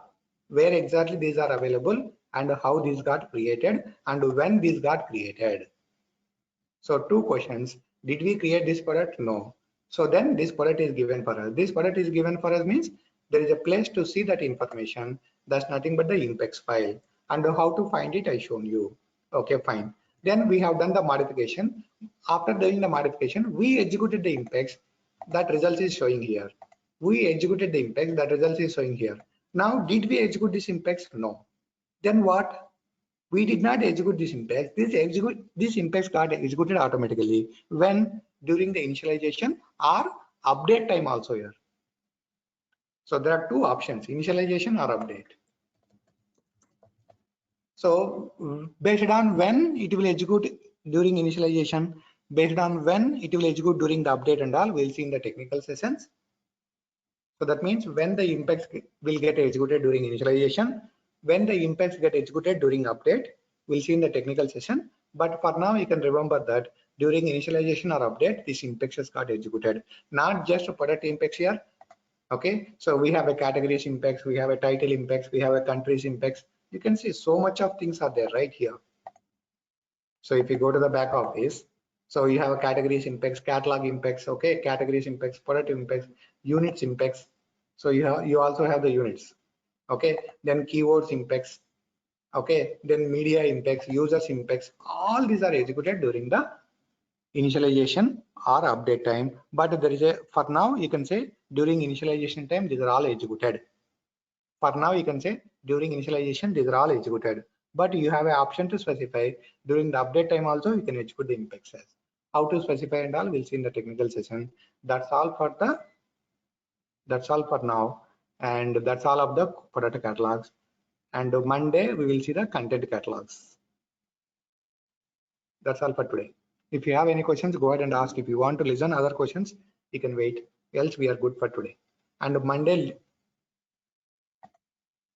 where exactly these are available and how these got created and when these got created. So 2 questions. Did we create this product? No. So then this product is given for us. This product is given for us means there is a place to see that information. That's nothing but the Impex file. And how to find it I shown you. Okay, fine. Then we have done the modification. After doing the modification, we executed the Impex. That result is showing here. We executed the Impex. That result is showing here. Now, did we execute this Impex? No. Then what? We did not execute this Impex. This Impex got executed automatically when during the initialization or update time also here. So there are two options, initialization or update. So based on when it will execute during initialization, based on when it will execute during the update and all, we'll see in the technical sessions. So that means when the Impex will get executed during initialization, when the Impex get executed during update, we'll see in the technical session. But for now, you can remember that during initialization or update, this Impex has got executed. Not just a product Impex here. Okay, so we have a categories Impex, we have a title Impex, we have a countries Impex. You can see so much of things are there right here. So if you go to the back of this, so you have a categories Impex, catalog Impex, okay, categories Impex, product Impex, units Impex. So you also have the units, okay, then keywords Impex, okay, then media Impex, users Impex. All these are executed during the initialization or update time. But there is a, for now you can say during initialization time these are all executed. For now you can say during initialization these are all executed, but you have an option to specify during the update time also you can execute the Impex. How to specify and all we'll see in the technical session. That's all for now, and that's all of the product catalogs. And Monday we will see the content catalogs. That's all for today. If you have any questions, go ahead and ask. If you want to listen other questions, you can wait. Else we are good for today. And Monday